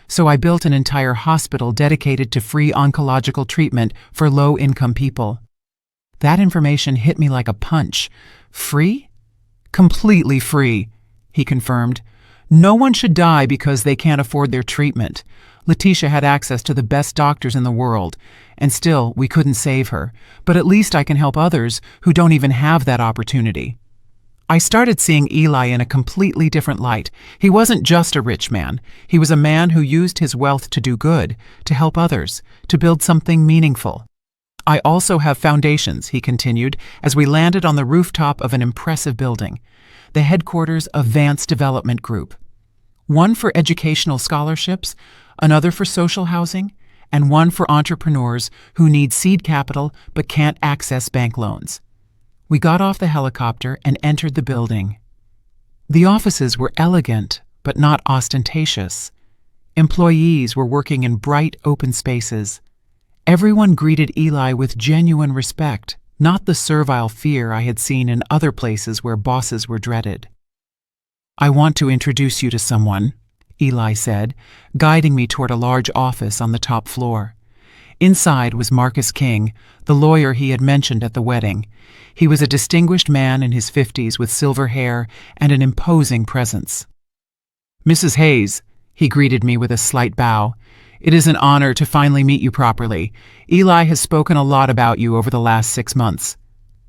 So I built an entire hospital dedicated to free oncological treatment for low-income people." That information hit me like a punch. "Free?" "Completely free," he confirmed. "No one should die because they can't afford their treatment. Letitia had access to the best doctors in the world, and still we couldn't save her. But at least I can help others who don't even have that opportunity." I started seeing Eli in a completely different light. He wasn't just a rich man. He was a man who used his wealth to do good, to help others, to build something meaningful. "I also have foundations," he continued, as we landed on the rooftop of an impressive building, the headquarters of Vance Development Group. One for educational scholarships, another for social housing, and one for entrepreneurs who need seed capital but can't access bank loans. We got off the helicopter and entered the building. The offices were elegant but not ostentatious. Employees were working in bright, open spaces. Everyone greeted Eli with genuine respect, not the servile fear I had seen in other places where bosses were dreaded. "I want to introduce you to someone," Eli said, guiding me toward a large office on the top floor. Inside was Marcus King, the lawyer he had mentioned at the wedding. He was a distinguished man in his 50s with silver hair and an imposing presence. "Mrs. Hayes," he greeted me with a slight bow, "it is an honor to finally meet you properly. Eli has spoken a lot about you over the last 6 months."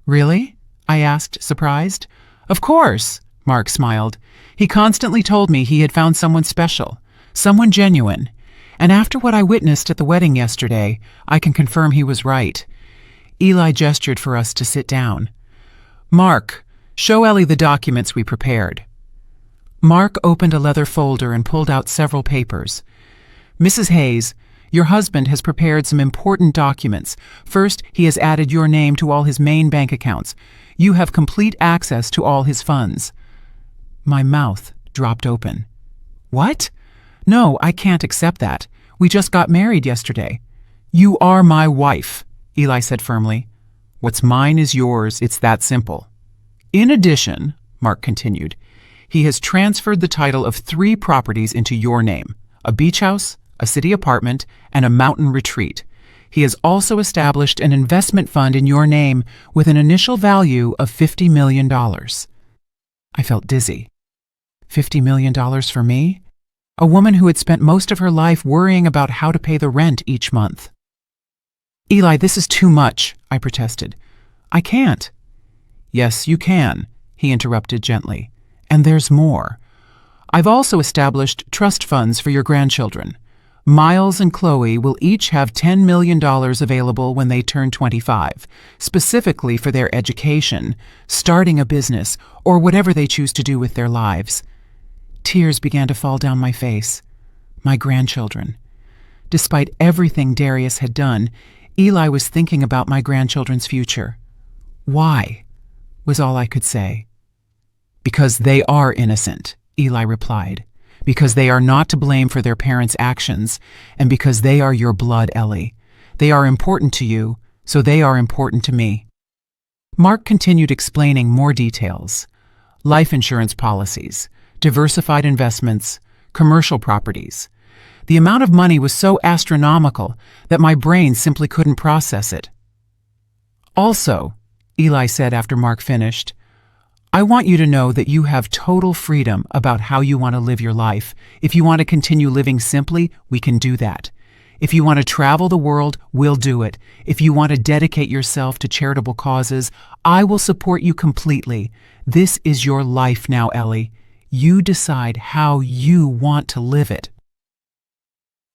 "Really?" I asked, surprised. "Of course," Mark smiled. "He constantly told me he had found someone special, someone genuine. And after what I witnessed at the wedding yesterday, I can confirm he was right." Eli gestured for us to sit down. "Mark, show Ellie the documents we prepared." Mark opened a leather folder and pulled out several papers. "Mrs. Hayes, your husband has prepared some important documents. First, he has added your name to all his main bank accounts. You have complete access to all his funds." My mouth dropped open. "What? No, I can't accept that. We just got married yesterday." "You are my wife," Eli said firmly. "What's mine is yours. It's that simple." "In addition," Mark continued, "he has transferred the title of 3 properties into your name: a beach house, a city apartment, and a mountain retreat. He has also established an investment fund in your name with an initial value of $50 million. I felt dizzy. $50 million for me? A woman who had spent most of her life worrying about how to pay the rent each month. "Eli, this is too much," I protested. "I can't." "Yes, you can," he interrupted gently. "And there's more. I've also established trust funds for your grandchildren. Miles and Chloe will each have $10 million available when they turn 25, specifically for their education, starting a business, or whatever they choose to do with their lives." Tears began to fall down my face. My grandchildren. Despite everything Darius had done, Eli was thinking about my grandchildren's future. "Why?" was all I could say. "Because they are innocent," Eli replied. "Because they are not to blame for their parents' actions, and because they are your blood, Ellie. They are important to you, so they are important to me." Mark continued explaining more details. Life insurance policies, diversified investments, commercial properties. The amount of money was so astronomical that my brain simply couldn't process it. "Also," Eli said after Mark finished, "I want you to know that you have total freedom about how you want to live your life. If you want to continue living simply, we can do that. If you want to travel the world, we'll do it. If you want to dedicate yourself to charitable causes, I will support you completely. This is your life now, Ellie. You decide how you want to live it."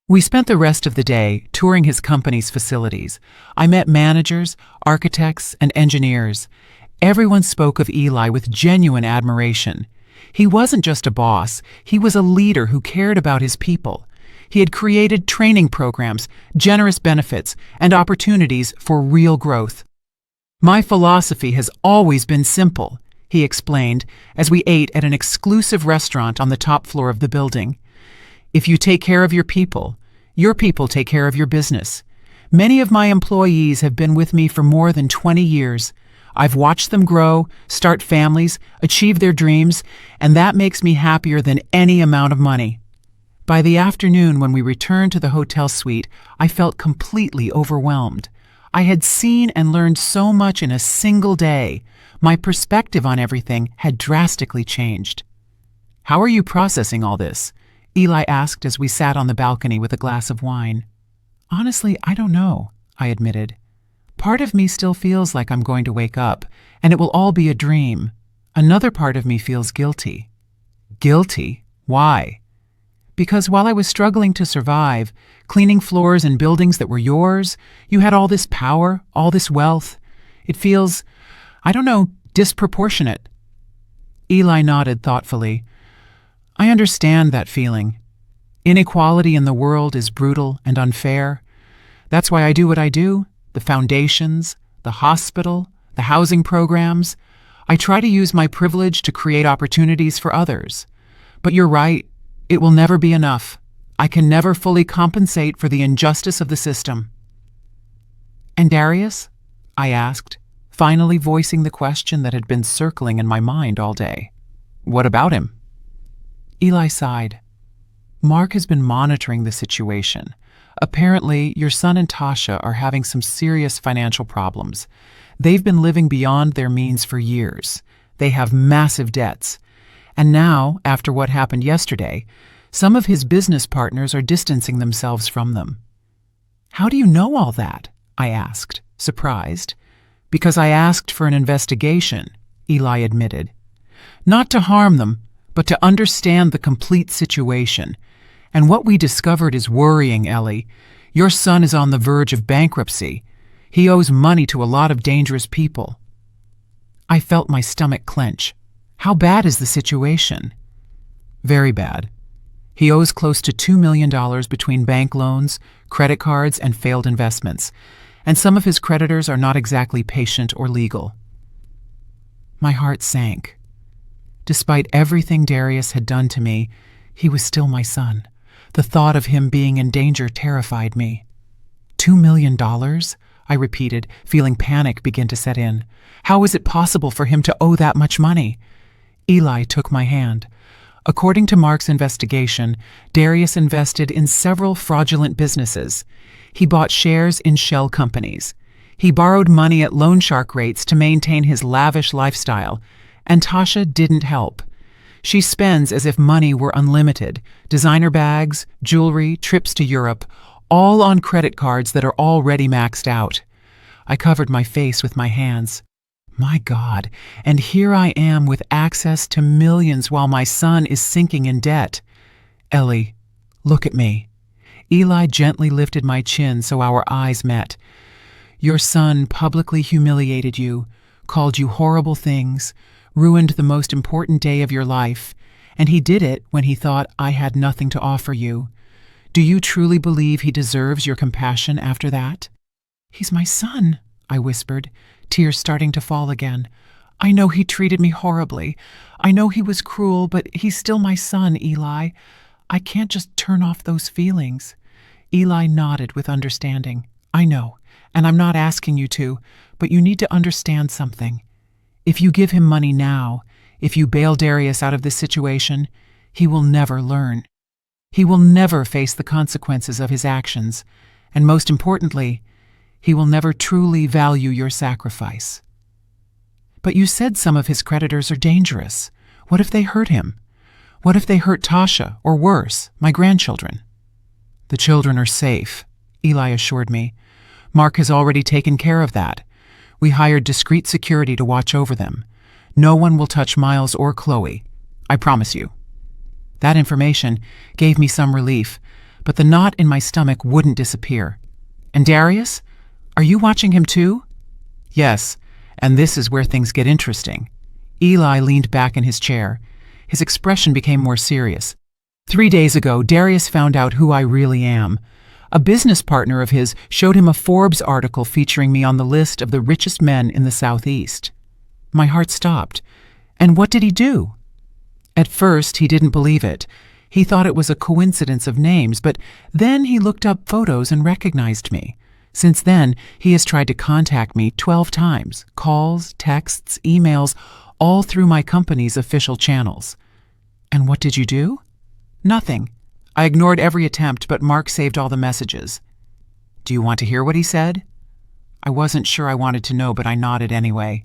We spent the rest of the day touring his company's facilities. I met managers, architects, and engineers. Everyone spoke of Eli with genuine admiration. He wasn't just a boss, he was a leader who cared about his people. He had created training programs, generous benefits, and opportunities for real growth. "My philosophy has always been simple," he explained as we ate at an exclusive restaurant on the top floor of the building. "If you take care of your people take care of your business. Many of my employees have been with me for more than 20 years. I've watched them grow, start families, achieve their dreams, and that makes me happier than any amount of money." By the afternoon, when we returned to the hotel suite, I felt completely overwhelmed. I had seen and learned so much in a single day. My perspective on everything had drastically changed. "How are you processing all this?" Eli asked as we sat on the balcony with a glass of wine. "Honestly, I don't know," I admitted. "Part of me still feels like I'm going to wake up, and it will all be a dream. Another part of me feels guilty." "Guilty? Why?" "Because while I was struggling to survive, cleaning floors in buildings that were yours, you had all this power, all this wealth. It feels, I don't know, disproportionate." Eli nodded thoughtfully. "I understand that feeling. Inequality in the world is brutal and unfair. That's why I do what I do. The foundations, the hospital, the housing programs. I try to use my privilege to create opportunities for others. But you're right, it will never be enough. I can never fully compensate for the injustice of the system." "And Darius?" I asked, finally voicing the question that had been circling in my mind all day. "What about him?" Eli sighed. "Mark has been monitoring the situation. Apparently, your son and Tasha are having some serious financial problems. They've been living beyond their means for years. They have massive debts. And now, after what happened yesterday, some of his business partners are distancing themselves from them. How do you know all that? I asked, surprised. Because I asked for an investigation, Eli admitted. Not to harm them, but to understand the complete situation. And what we discovered is worrying, Ellie. Your son is on the verge of bankruptcy. He owes money to a lot of dangerous people. I felt my stomach clench. How bad is the situation? Very bad. He owes close to $2 million between bank loans, credit cards, and failed investments. And some of his creditors are not exactly patient or legal. My heart sank. Despite everything Darius had done to me, he was still my son. The thought of him being in danger terrified me. $2 million? I repeated, feeling panic begin to set in. How is it possible for him to owe that much money? Eli took my hand. According to Mark's investigation, Darius invested in several fraudulent businesses. He bought shares in shell companies. He borrowed money at loan shark rates to maintain his lavish lifestyle. And Tasha didn't help. She spends as if money were unlimited. Designer bags, jewelry, trips to Europe, all on credit cards that are already maxed out. I covered my face with my hands. My God, and here I am with access to millions while my son is sinking in debt. Ellie, look at me. Eli gently lifted my chin so our eyes met. Your son publicly humiliated you, called you horrible things, ruined the most important day of your life, and he did it when he thought I had nothing to offer you. Do you truly believe he deserves your compassion after that? He's my son, I whispered, tears starting to fall again. I know he treated me horribly. I know he was cruel, but he's still my son, Eli. I can't just turn off those feelings. Eli nodded with understanding. I know, and I'm not asking you to, but you need to understand something. If you give him money now, if you bail Darius out of this situation, he will never learn. He will never face the consequences of his actions, and most importantly, he will never truly value your sacrifice. But you said some of his creditors are dangerous. What if they hurt him? What if they hurt Tasha, or worse, my grandchildren? The children are safe, Eli assured me. Mark has already taken care of that. We hired discreet security to watch over them. No one will touch Miles or Chloe. I promise you. That information gave me some relief, but the knot in my stomach wouldn't disappear. And Darius? Are you watching him too? Yes, and this is where things get interesting. Eli leaned back in his chair. His expression became more serious. 3 days ago, Darius found out who I really am. A business partner of his showed him a Forbes article featuring me on the list of the richest men in the Southeast. My heart stopped. And what did he do? At first, he didn't believe it. He thought it was a coincidence of names, but then he looked up photos and recognized me. Since then, he has tried to contact me 12 times, calls, texts, emails, all through my company's official channels. And what did you do? Nothing. I ignored every attempt, but Mark saved all the messages. Do you want to hear what he said? I wasn't sure I wanted to know, but I nodded anyway.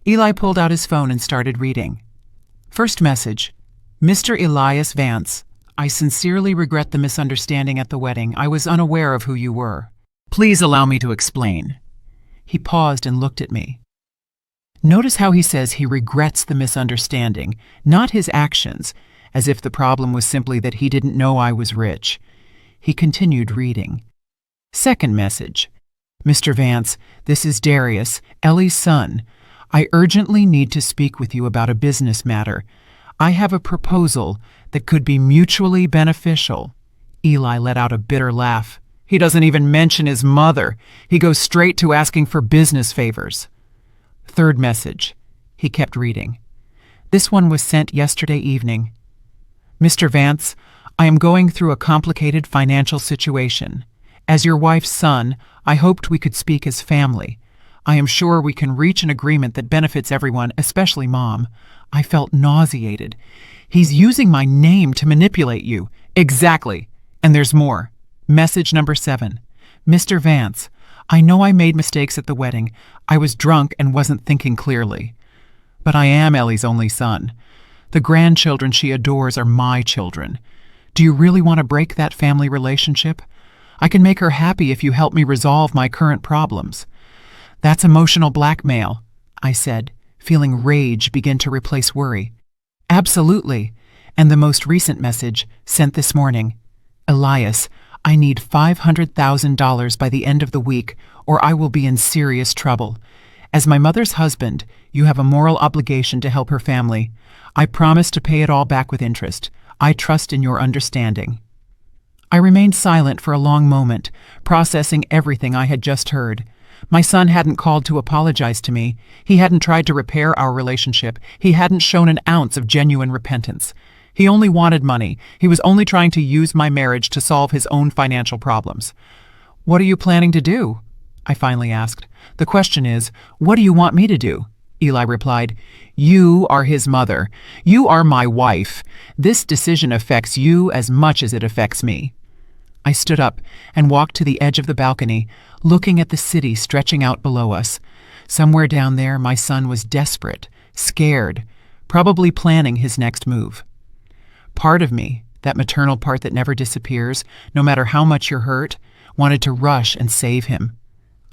Eli pulled out his phone and started reading. First message. Mr. Elias Vance, I sincerely regret the misunderstanding at the wedding. I was unaware of who you were. Please allow me to explain. He paused and looked at me. Notice how he says he regrets the misunderstanding, not his actions, as if the problem was simply that he didn't know I was rich. He continued reading. Second message. Mr. Vance, this is Darius, Ellie's son. I urgently need to speak with you about a business matter. I have a proposal that could be mutually beneficial. Eli let out a bitter laugh. He doesn't even mention his mother. He goes straight to asking for business favors. Third message. He kept reading. This one was sent yesterday evening. Mr. Vance, I am going through a complicated financial situation. As your wife's son, I hoped we could speak as family. I am sure we can reach an agreement that benefits everyone, especially Mom. I felt nauseated. He's using my name to manipulate you. Exactly. And there's more. Message number 7. Mr. Vance, I know I made mistakes at the wedding. I was drunk and wasn't thinking clearly. But I am Ellie's only son. The grandchildren she adores are my children. Do you really want to break that family relationship? I can make her happy if you help me resolve my current problems. That's emotional blackmail, I said, feeling rage begin to replace worry. Absolutely. And the most recent message, sent this morning. Elias, I need $500,000 by the end of the week, or I will be in serious trouble. As my mother's husband, you have a moral obligation to help her family. I promise to pay it all back with interest. I trust in your understanding. I remained silent for a long moment, processing everything I had just heard. My son hadn't called to apologize to me. He hadn't tried to repair our relationship. He hadn't shown an ounce of genuine repentance. He only wanted money. He was only trying to use my marriage to solve his own financial problems. What are you planning to do? I finally asked. The question is, what do you want me to do? Eli replied, You are his mother. You are my wife. This decision affects you as much as it affects me. I stood up and walked to the edge of the balcony, looking at the city stretching out below us. Somewhere down there, my son was desperate, scared, probably planning his next move. Part of me, that maternal part that never disappears, no matter how much you're hurt, wanted to rush and save him.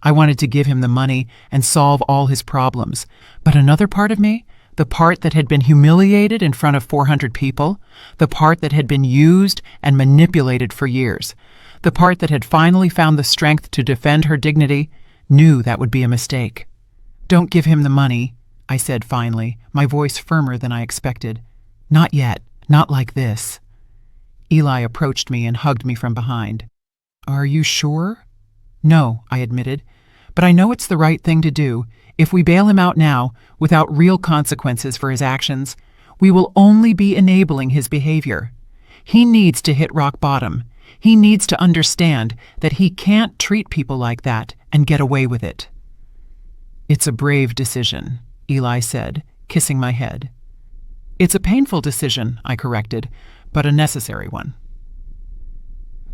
I wanted to give him the money and solve all his problems. But another part of me, the part that had been humiliated in front of 400 people, the part that had been used and manipulated for years, the part that had finally found the strength to defend her dignity, knew that would be a mistake. Don't give him the money, I said finally, my voice firmer than I expected. Not yet, not like this. Eli approached me and hugged me from behind. Are you sure? No, I admitted, but I know it's the right thing to do. If we bail him out now, without real consequences for his actions, we will only be enabling his behavior. He needs to hit rock bottom. He needs to understand that he can't treat people like that and get away with it. It's a brave decision, Eli said, kissing my head. It's a painful decision, I corrected, but a necessary one.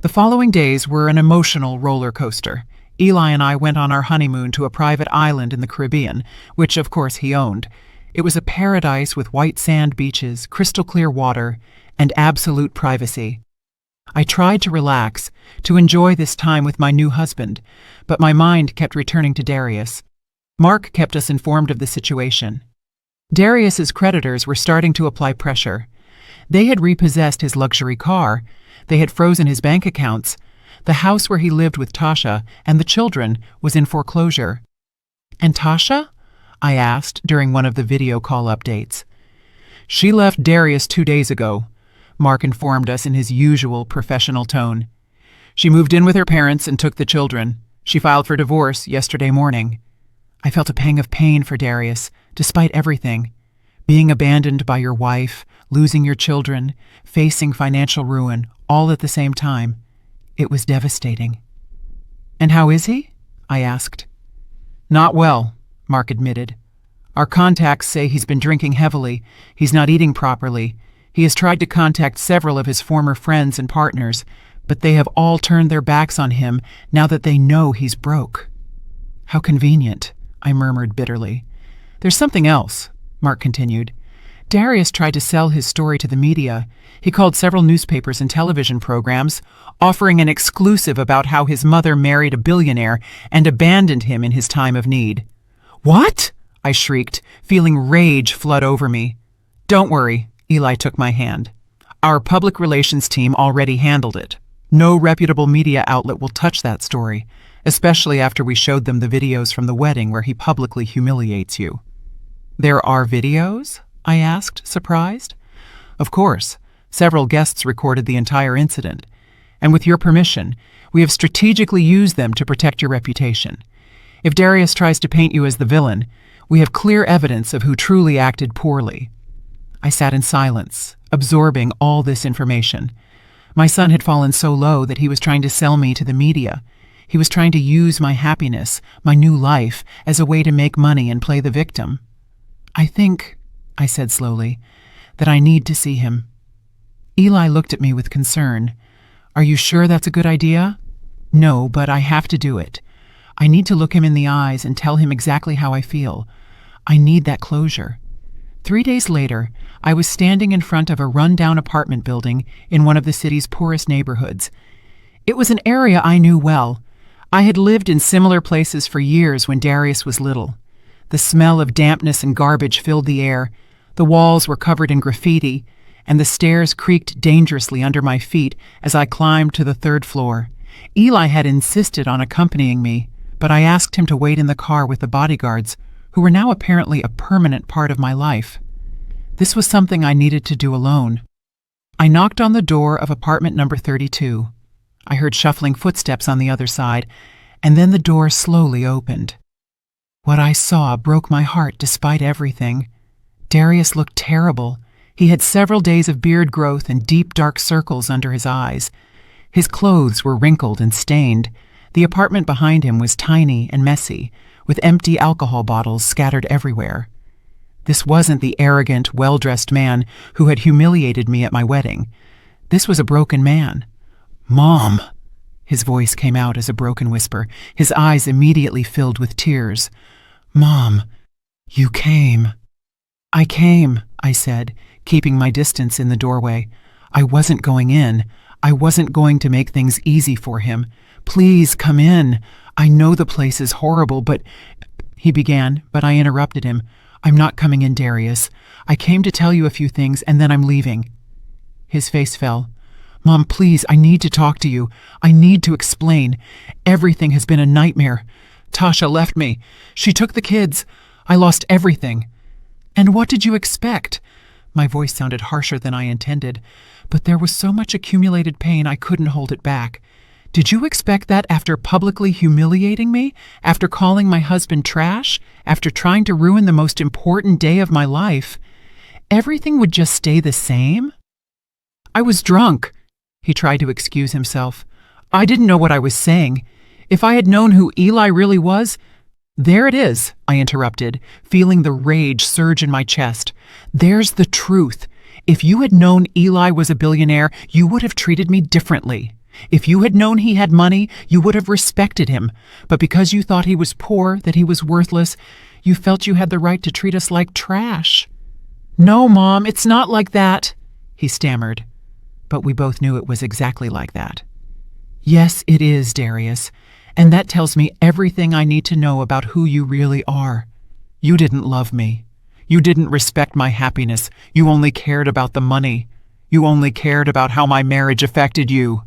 The following days were an emotional roller coaster. Eli and I went on our honeymoon to a private island in the Caribbean, which of course he owned. It was a paradise with white sand beaches, crystal clear water, and absolute privacy. I tried to relax, to enjoy this time with my new husband, but my mind kept returning to Darius. Mark kept us informed of the situation. Darius's creditors were starting to apply pressure. They had repossessed his luxury car. They had frozen his bank accounts. The house where he lived with Tasha and the children was in foreclosure. And Tasha? I asked during one of the video call updates. She left Darius 2 days ago, Mark informed us in his usual professional tone. She moved in with her parents and took the children. She filed for divorce yesterday morning. I felt a pang of pain for Darius, despite everything. Being abandoned by your wife, losing your children, facing financial ruin, all at the same time. It was devastating. And how is he? I asked. Not well, Mark admitted. Our contacts say he's been drinking heavily. He's not eating properly. He has tried to contact several of his former friends and partners, but they have all turned their backs on him now that they know he's broke. How convenient, I murmured bitterly. There's something else, Mark continued. Darius tried to sell his story to the media. He called several newspapers and television programs, offering an exclusive about how his mother married a billionaire and abandoned him in his time of need. What? I shrieked, feeling rage flood over me. Don't worry, Eli took my hand. Our public relations team already handled it. No reputable media outlet will touch that story, especially after we showed them the videos from the wedding where he publicly humiliates you. There are videos? I asked, surprised. Of course. Several guests recorded the entire incident. And with your permission, we have strategically used them to protect your reputation. If Darius tries to paint you as the villain, we have clear evidence of who truly acted poorly. I sat in silence, absorbing all this information. My son had fallen so low that he was trying to sell me to the media. He was trying to use my happiness, my new life, as a way to make money and play the victim. I think, I said slowly, that I need to see him. Eli looked at me with concern. Are you sure that's a good idea? No, but I have to do it. I need to look him in the eyes and tell him exactly how I feel. I need that closure. 3 days later, I was standing in front of a run-down apartment building in one of the city's poorest neighborhoods. It was an area I knew well. I had lived in similar places for years when Darius was little. The smell of dampness and garbage filled the air. The walls were covered in graffiti, and the stairs creaked dangerously under my feet as I climbed to the 3rd floor. Eli had insisted on accompanying me, but I asked him to wait in the car with the bodyguards, who were now apparently a permanent part of my life. This was something I needed to do alone. I knocked on the door of apartment number 32. I heard shuffling footsteps on the other side, and then the door slowly opened. What I saw broke my heart despite everything. Darius looked terrible. He had several days of beard growth and deep dark circles under his eyes. His clothes were wrinkled and stained. The apartment behind him was tiny and messy, with empty alcohol bottles scattered everywhere. This wasn't the arrogant, well-dressed man who had humiliated me at my wedding. This was a broken man. "Mom!" His voice came out as a broken whisper. His eyes immediately filled with tears. "Mom, you came." "I came," I said, keeping my distance in the doorway. I wasn't going in. I wasn't going to make things easy for him. "Please come in. I know the place is horrible, but—" He began, but I interrupted him. "I'm not coming in, Darius. I came to tell you a few things, and then I'm leaving." His face fell. "Mom, please, I need to talk to you. I need to explain. Everything has been a nightmare. Tasha left me. She took the kids. I lost everything." "And what did you expect?" My voice sounded harsher than I intended, but there was so much accumulated pain I couldn't hold it back. "Did you expect that after publicly humiliating me? After calling my husband trash? After trying to ruin the most important day of my life? Everything would just stay the same?" "I was drunk." He tried to excuse himself. "I didn't know what I was saying. If I had known who Eli really was—" "There it is," I interrupted, feeling the rage surge in my chest. "There's the truth. If you had known Eli was a billionaire, you would have treated me differently. If you had known he had money, you would have respected him. But because you thought he was poor, that he was worthless, you felt you had the right to treat us like trash." "No, Mom, it's not like that," he stammered. But we both knew it was exactly like that. "Yes, it is, Darius. And that tells me everything I need to know about who you really are. You didn't love me. You didn't respect my happiness. You only cared about the money. You only cared about how my marriage affected you.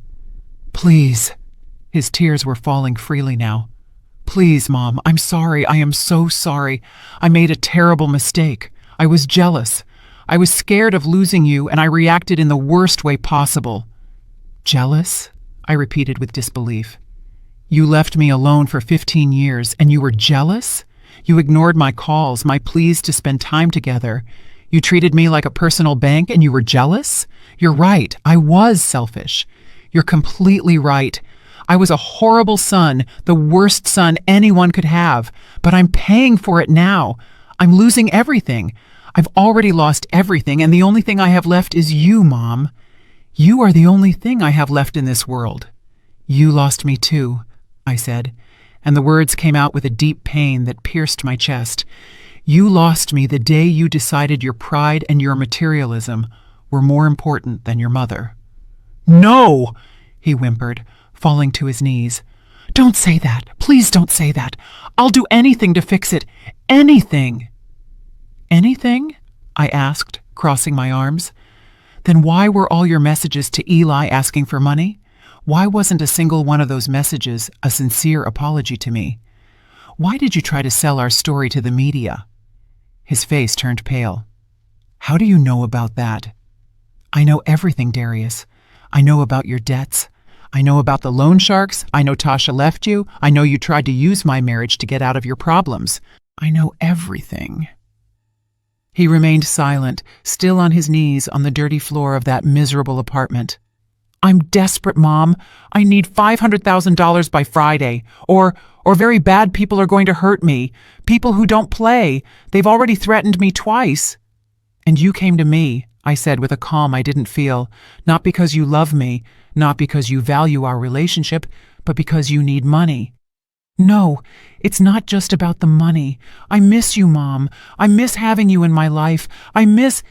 Please." His tears were falling freely now. "Please, Mom, I'm sorry. I am so sorry. I made a terrible mistake. I was jealous. I was scared of losing you, and I reacted in the worst way possible." "Jealous?" I repeated with disbelief. "You left me alone for 15 years, and you were jealous? You ignored my calls, my pleas to spend time together. You treated me like a personal bank, and you were jealous? You're right. I was selfish. You're completely right. I was a horrible son, the worst son anyone could have. But I'm paying for it now. I'm losing everything. I've already lost everything, and the only thing I have left is you, Mom. You are the only thing I have left in this world." "You lost me too," I said, and the words came out with a deep pain that pierced my chest. "You lost me the day you decided your pride and your materialism were more important than your mother." "No!" he whimpered, falling to his knees. "Don't say that. Please don't say that. I'll do anything to fix it. Anything." "Anything?" I asked, crossing my arms. "Then why were all your messages to Eli asking for money? Why wasn't a single one of those messages a sincere apology to me? Why did you try to sell our story to the media?" His face turned pale. "How do you know about that?" "I know everything, Darius. I know about your debts. I know about the loan sharks. I know Tasha left you. I know you tried to use my marriage to get out of your problems. I know everything." He remained silent, still on his knees on the dirty floor of that miserable apartment. "I'm desperate, Mom. I need $500,000 by Friday. Or very bad people are going to hurt me. People who don't play. They've already threatened me twice." "And you came to me," I said with a calm I didn't feel, not because you love me, not because you value our relationship, but because you need money. No, it's not just about the money. I miss you, Mom. I miss having you in my life. I miss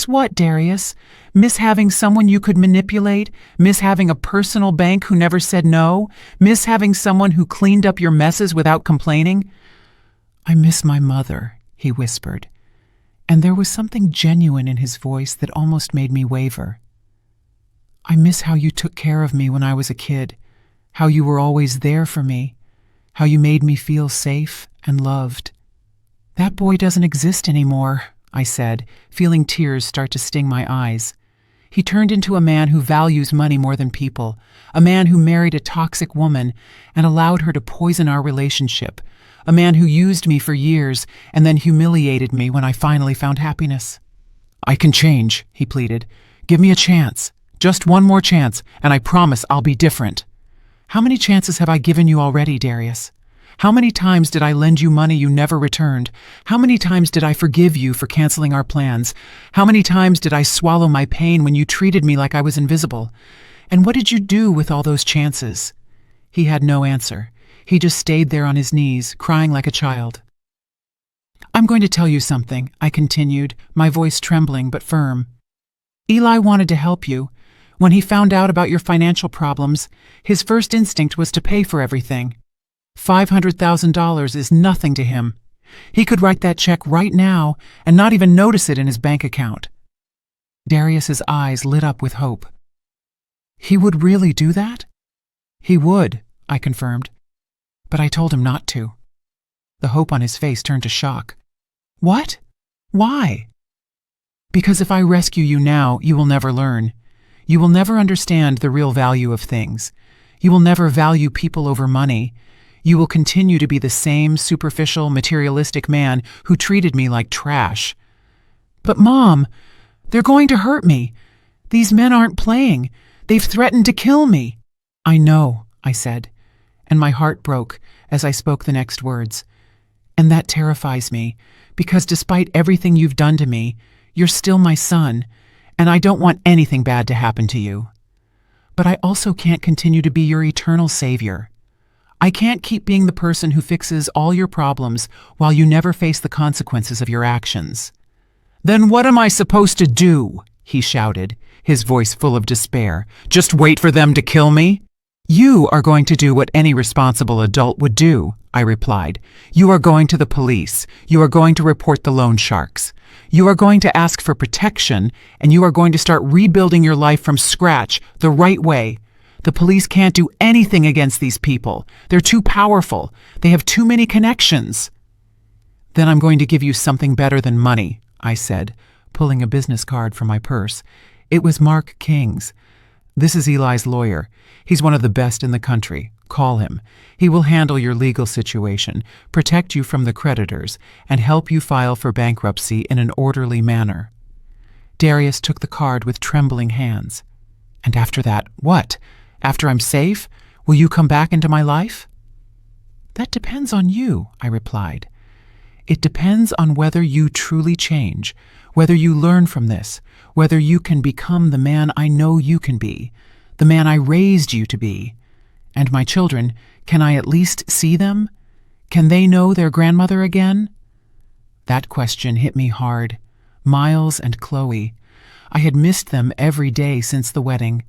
what, Darius? Miss having someone you could manipulate? Miss having a personal bank who never said no? Miss having someone who cleaned up your messes without complaining? I miss my mother, he whispered, and there was something genuine in his voice that almost made me waver. I miss how you took care of me when I was a kid, how you were always there for me, how you made me feel safe and loved. That boy doesn't exist anymore, I said, feeling tears start to sting my eyes. He turned into a man who values money more than people, a man who married a toxic woman and allowed her to poison our relationship, a man who used me for years and then humiliated me when I finally found happiness. I can change, he pleaded. Give me a chance. Just one more chance, and I promise I'll be different. How many chances have I given you already, Darius? How many times did I lend you money you never returned? How many times did I forgive you for canceling our plans? How many times did I swallow my pain when you treated me like I was invisible? And what did you do with all those chances? He had no answer. He just stayed there on his knees, crying like a child. I'm going to tell you something, I continued, my voice trembling but firm. Eli wanted to help you. When he found out about your financial problems, his first instinct was to pay for everything. $500,000 is nothing to him. He could write that check right now and not even notice it in his bank account. Darius's eyes lit up with hope. He would really do that? He would, I confirmed. But I told him not to. The hope on his face turned to shock. What? Why? Because if I rescue you now, you will never learn. You will never understand the real value of things. You will never value people over money. You will continue to be the same superficial, materialistic man who treated me like trash. But Mom, they're going to hurt me. These men aren't playing. They've threatened to kill me. I know, I said, and my heart broke as I spoke the next words. And that terrifies me, because despite everything you've done to me, you're still my son, and I don't want anything bad to happen to you. But I also can't continue to be your eternal savior. I can't keep being the person who fixes all your problems while you never face the consequences of your actions. Then what am I supposed to do? He shouted, his voice full of despair. Just wait for them to kill me? You are going to do what any responsible adult would do, I replied. You are going to the police. You are going to report the loan sharks. You are going to ask for protection, and you are going to start rebuilding your life from scratch, the right way. The police can't do anything against these people. They're too powerful. They have too many connections. Then I'm going to give you something better than money, I said, pulling a business card from my purse. It was Mark King's. This is Eli's lawyer. He's one of the best in the country. Call him. He will handle your legal situation, protect you from the creditors, and help you file for bankruptcy in an orderly manner. Darius took the card with trembling hands. And after that, what? After I'm safe, will you come back into my life? That depends on you, I replied. It depends on whether you truly change, whether you learn from this, whether you can become the man I know you can be, the man I raised you to be. And my children, can I at least see them? Can they know their grandmother again? That question hit me hard. Miles and Chloe. I had missed them every day since the wedding.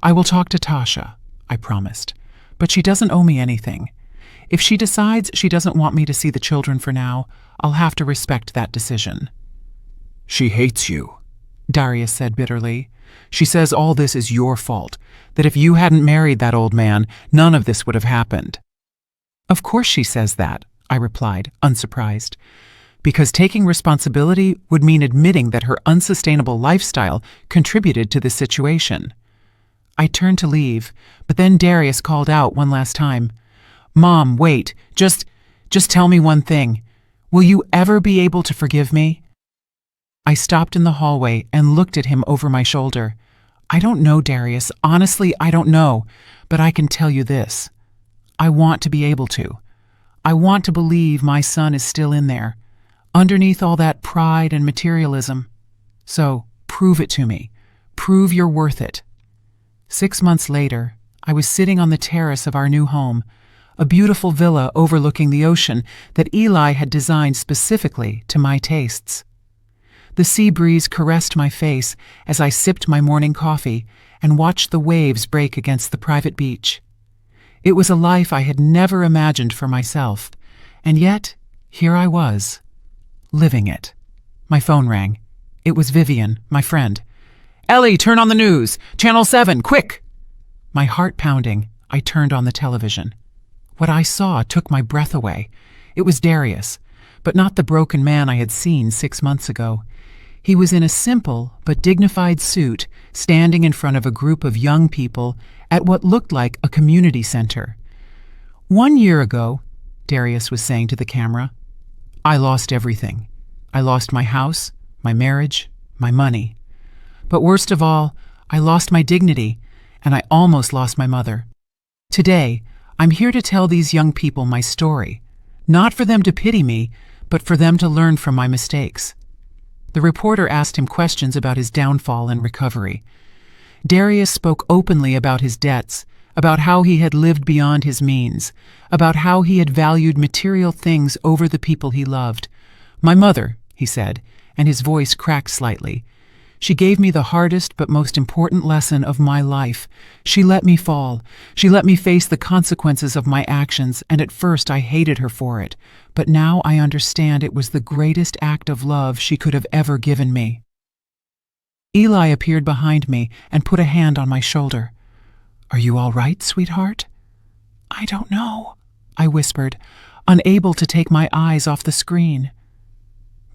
I will talk to Tasha, I promised, but she doesn't owe me anything. If she decides she doesn't want me to see the children for now, I'll have to respect that decision. She hates you, Darius said bitterly. She says all this is your fault, that if you hadn't married that old man, none of this would have happened. Of course she says that, I replied, unsurprised, because taking responsibility would mean admitting that her unsustainable lifestyle contributed to this situation. I turned to leave, but then Darius called out one last time. Mom, wait, just tell me one thing. Will you ever be able to forgive me? I stopped in the hallway and looked at him over my shoulder. I don't know, Darius. Honestly, I don't know. But I can tell you this. I want to be able to. I want to believe my son is still in there, underneath all that pride and materialism. So, prove it to me. Prove you're worth it. 6 months later, I was sitting on the terrace of our new home, a beautiful villa overlooking the ocean that Eli had designed specifically to my tastes. The sea breeze caressed my face as I sipped my morning coffee and watched the waves break against the private beach. It was a life I had never imagined for myself, and yet here I was, living it. My phone rang. It was Vivian, my friend. "Ellie, turn on the news! Channel 7, quick!" My heart pounding, I turned on the television. What I saw took my breath away. It was Darius, but not the broken man I had seen 6 months ago. He was in a simple but dignified suit, standing in front of a group of young people at what looked like a community center. "1 year ago," Darius was saying to the camera, "I lost everything. I lost my house, my marriage, my money. But worst of all, I lost my dignity, and I almost lost my mother. Today, I'm here to tell these young people my story, not for them to pity me, but for them to learn from my mistakes." The reporter asked him questions about his downfall and recovery. Darius spoke openly about his debts, about how he had lived beyond his means, about how he had valued material things over the people he loved. "My mother," he said, and his voice cracked slightly. "She gave me the hardest but most important lesson of my life. She let me fall. She let me face the consequences of my actions, and at first I hated her for it. But now I understand it was the greatest act of love she could have ever given me." Eli appeared behind me and put a hand on my shoulder. "Are you all right, sweetheart?" "I don't know," I whispered, unable to take my eyes off the screen.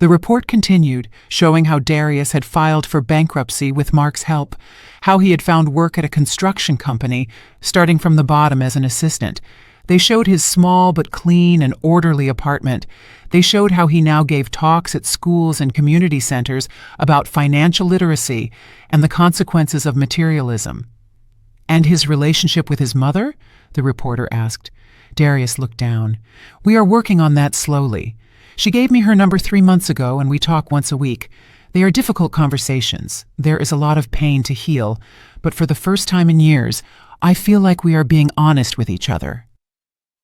The report continued, showing how Darius had filed for bankruptcy with Mark's help, how he had found work at a construction company, starting from the bottom as an assistant. They showed his small but clean and orderly apartment. They showed how he now gave talks at schools and community centers about financial literacy and the consequences of materialism. "And his relationship with his mother?" the reporter asked. Darius looked down. "We are working on that slowly. She gave me her number 3 months ago, and we talk once a week. They are difficult conversations. There is a lot of pain to heal, but for the first time in years, I feel like we are being honest with each other."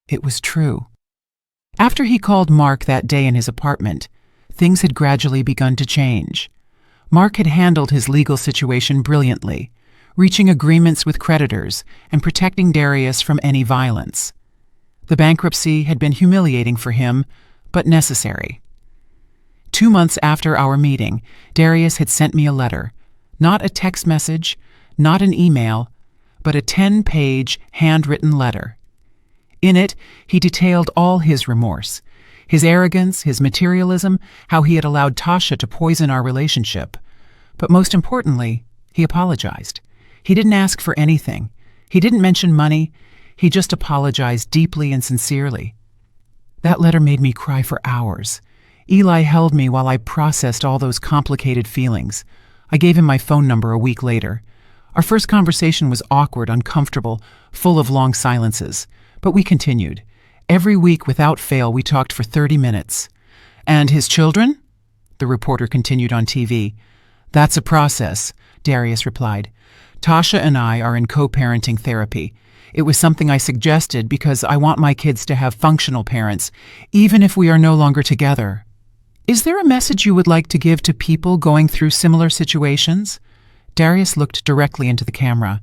It was true. After he called Mark that day in his apartment, things had gradually begun to change. Mark had handled his legal situation brilliantly, reaching agreements with creditors and protecting Darius from any violence. The bankruptcy had been humiliating for him, but necessary. 2 months after our meeting, Darius had sent me a letter, not a text message, not an email, but a 10-page handwritten letter. In it, he detailed all his remorse, his arrogance, his materialism, how he had allowed Tasha to poison our relationship. But most importantly, he apologized. He didn't ask for anything. He didn't mention money. He just apologized deeply and sincerely. That letter made me cry for hours. Eli held me while I processed all those complicated feelings. I gave him my phone number a week later. Our first conversation was awkward, uncomfortable, full of long silences. But we continued. Every week, without fail, we talked for 30 minutes. "And his children?" the reporter continued on TV. "That's a process," Darius replied. "Tasha and I are in co-parenting therapy. It was something I suggested because I want my kids to have functional parents, even if we are no longer together." "Is there a message you would like to give to people going through similar situations?" Darius looked directly into the camera.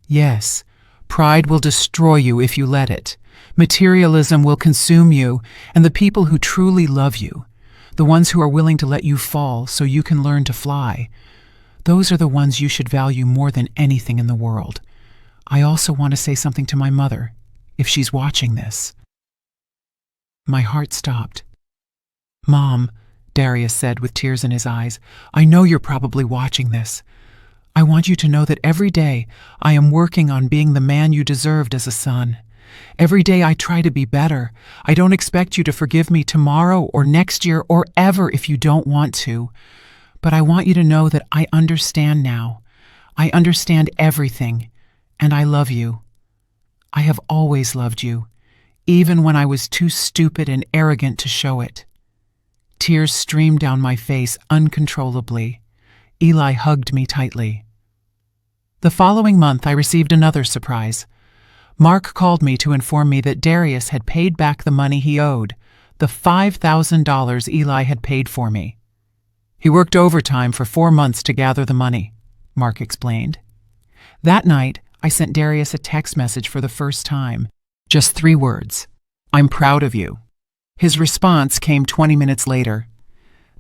"Yes. Pride will destroy you if you let it. Materialism will consume you, and the people who truly love you, the ones who are willing to let you fall so you can learn to fly, those are the ones you should value more than anything in the world. I also want to say something to my mother, if she's watching this." My heart stopped. "Mom," Darius said with tears in his eyes, "I know you're probably watching this. I want you to know that every day I am working on being the man you deserved as a son. Every day I try to be better. I don't expect you to forgive me tomorrow or next year or ever if you don't want to. But I want you to know that I understand now. I understand everything, and I love you. I have always loved you, even when I was too stupid and arrogant to show it." Tears streamed down my face uncontrollably. Eli hugged me tightly. The following month, I received another surprise. Mark called me to inform me that Darius had paid back the money he owed, the $5,000 Eli had paid for me. He worked overtime for 4 months to gather the money, Mark explained. That night, I sent Darius a text message for the first time. Just 3 words. I'm proud of you. His response came 20 minutes later.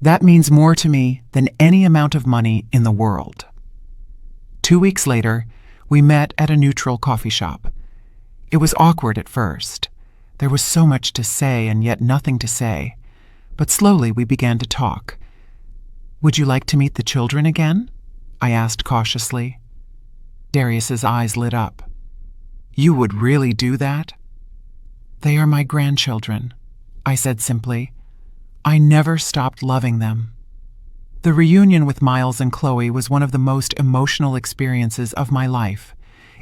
That means more to me than any amount of money in the world. 2 weeks later, we met at a neutral coffee shop. It was awkward at first. There was so much to say and yet nothing to say. But slowly we began to talk. Would you like to meet the children again? I asked cautiously. Darius's eyes lit up. You would really do that? They are my grandchildren, I said simply. I never stopped loving them. The reunion with Miles and Chloe was one of the most emotional experiences of my life.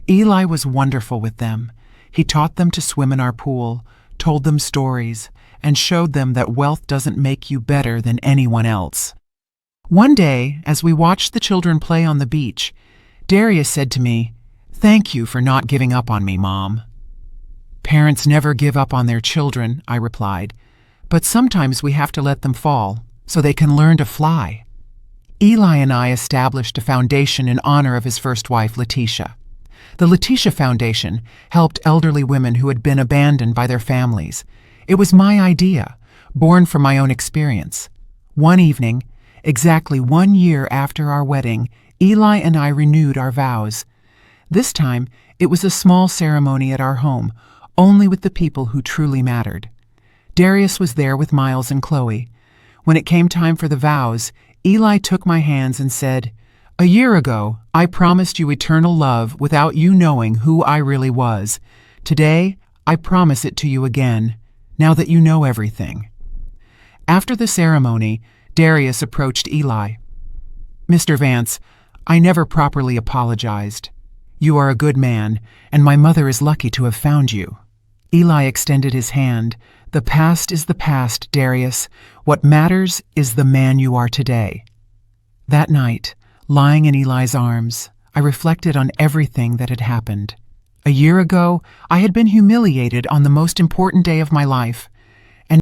Eli was wonderful with them. He taught them to swim in our pool, told them stories, and showed them that wealth doesn't make you better than anyone else. One day, as we watched the children play on the beach, Darius said to me, "Thank you for not giving up on me, Mom." Parents never give up on their children, I replied, but sometimes we have to let them fall so they can learn to fly. Eli and I established a foundation in honor of his first wife, Letitia. The Letitia Foundation helped elderly women who had been abandoned by their families. It was my idea, born from my own experience. One evening, exactly 1 year after our wedding, Eli and I renewed our vows. This time, it was a small ceremony at our home, only with the people who truly mattered. Darius was there with Miles and Chloe. When it came time for the vows, Eli took my hands and said, "A year ago, I promised you eternal love without you knowing who I really was. Today, I promise it to you again, now that you know everything." After the ceremony, Darius approached Eli. "Mr. Vance, I never properly apologized. You are a good man, and my mother is lucky to have found you." Eli extended his hand. "The past is the past, Darius. What matters is the man you are today." That night, lying in Eli's arms, I reflected on everything that had happened. A year ago, I had been humiliated on the most important day of my life.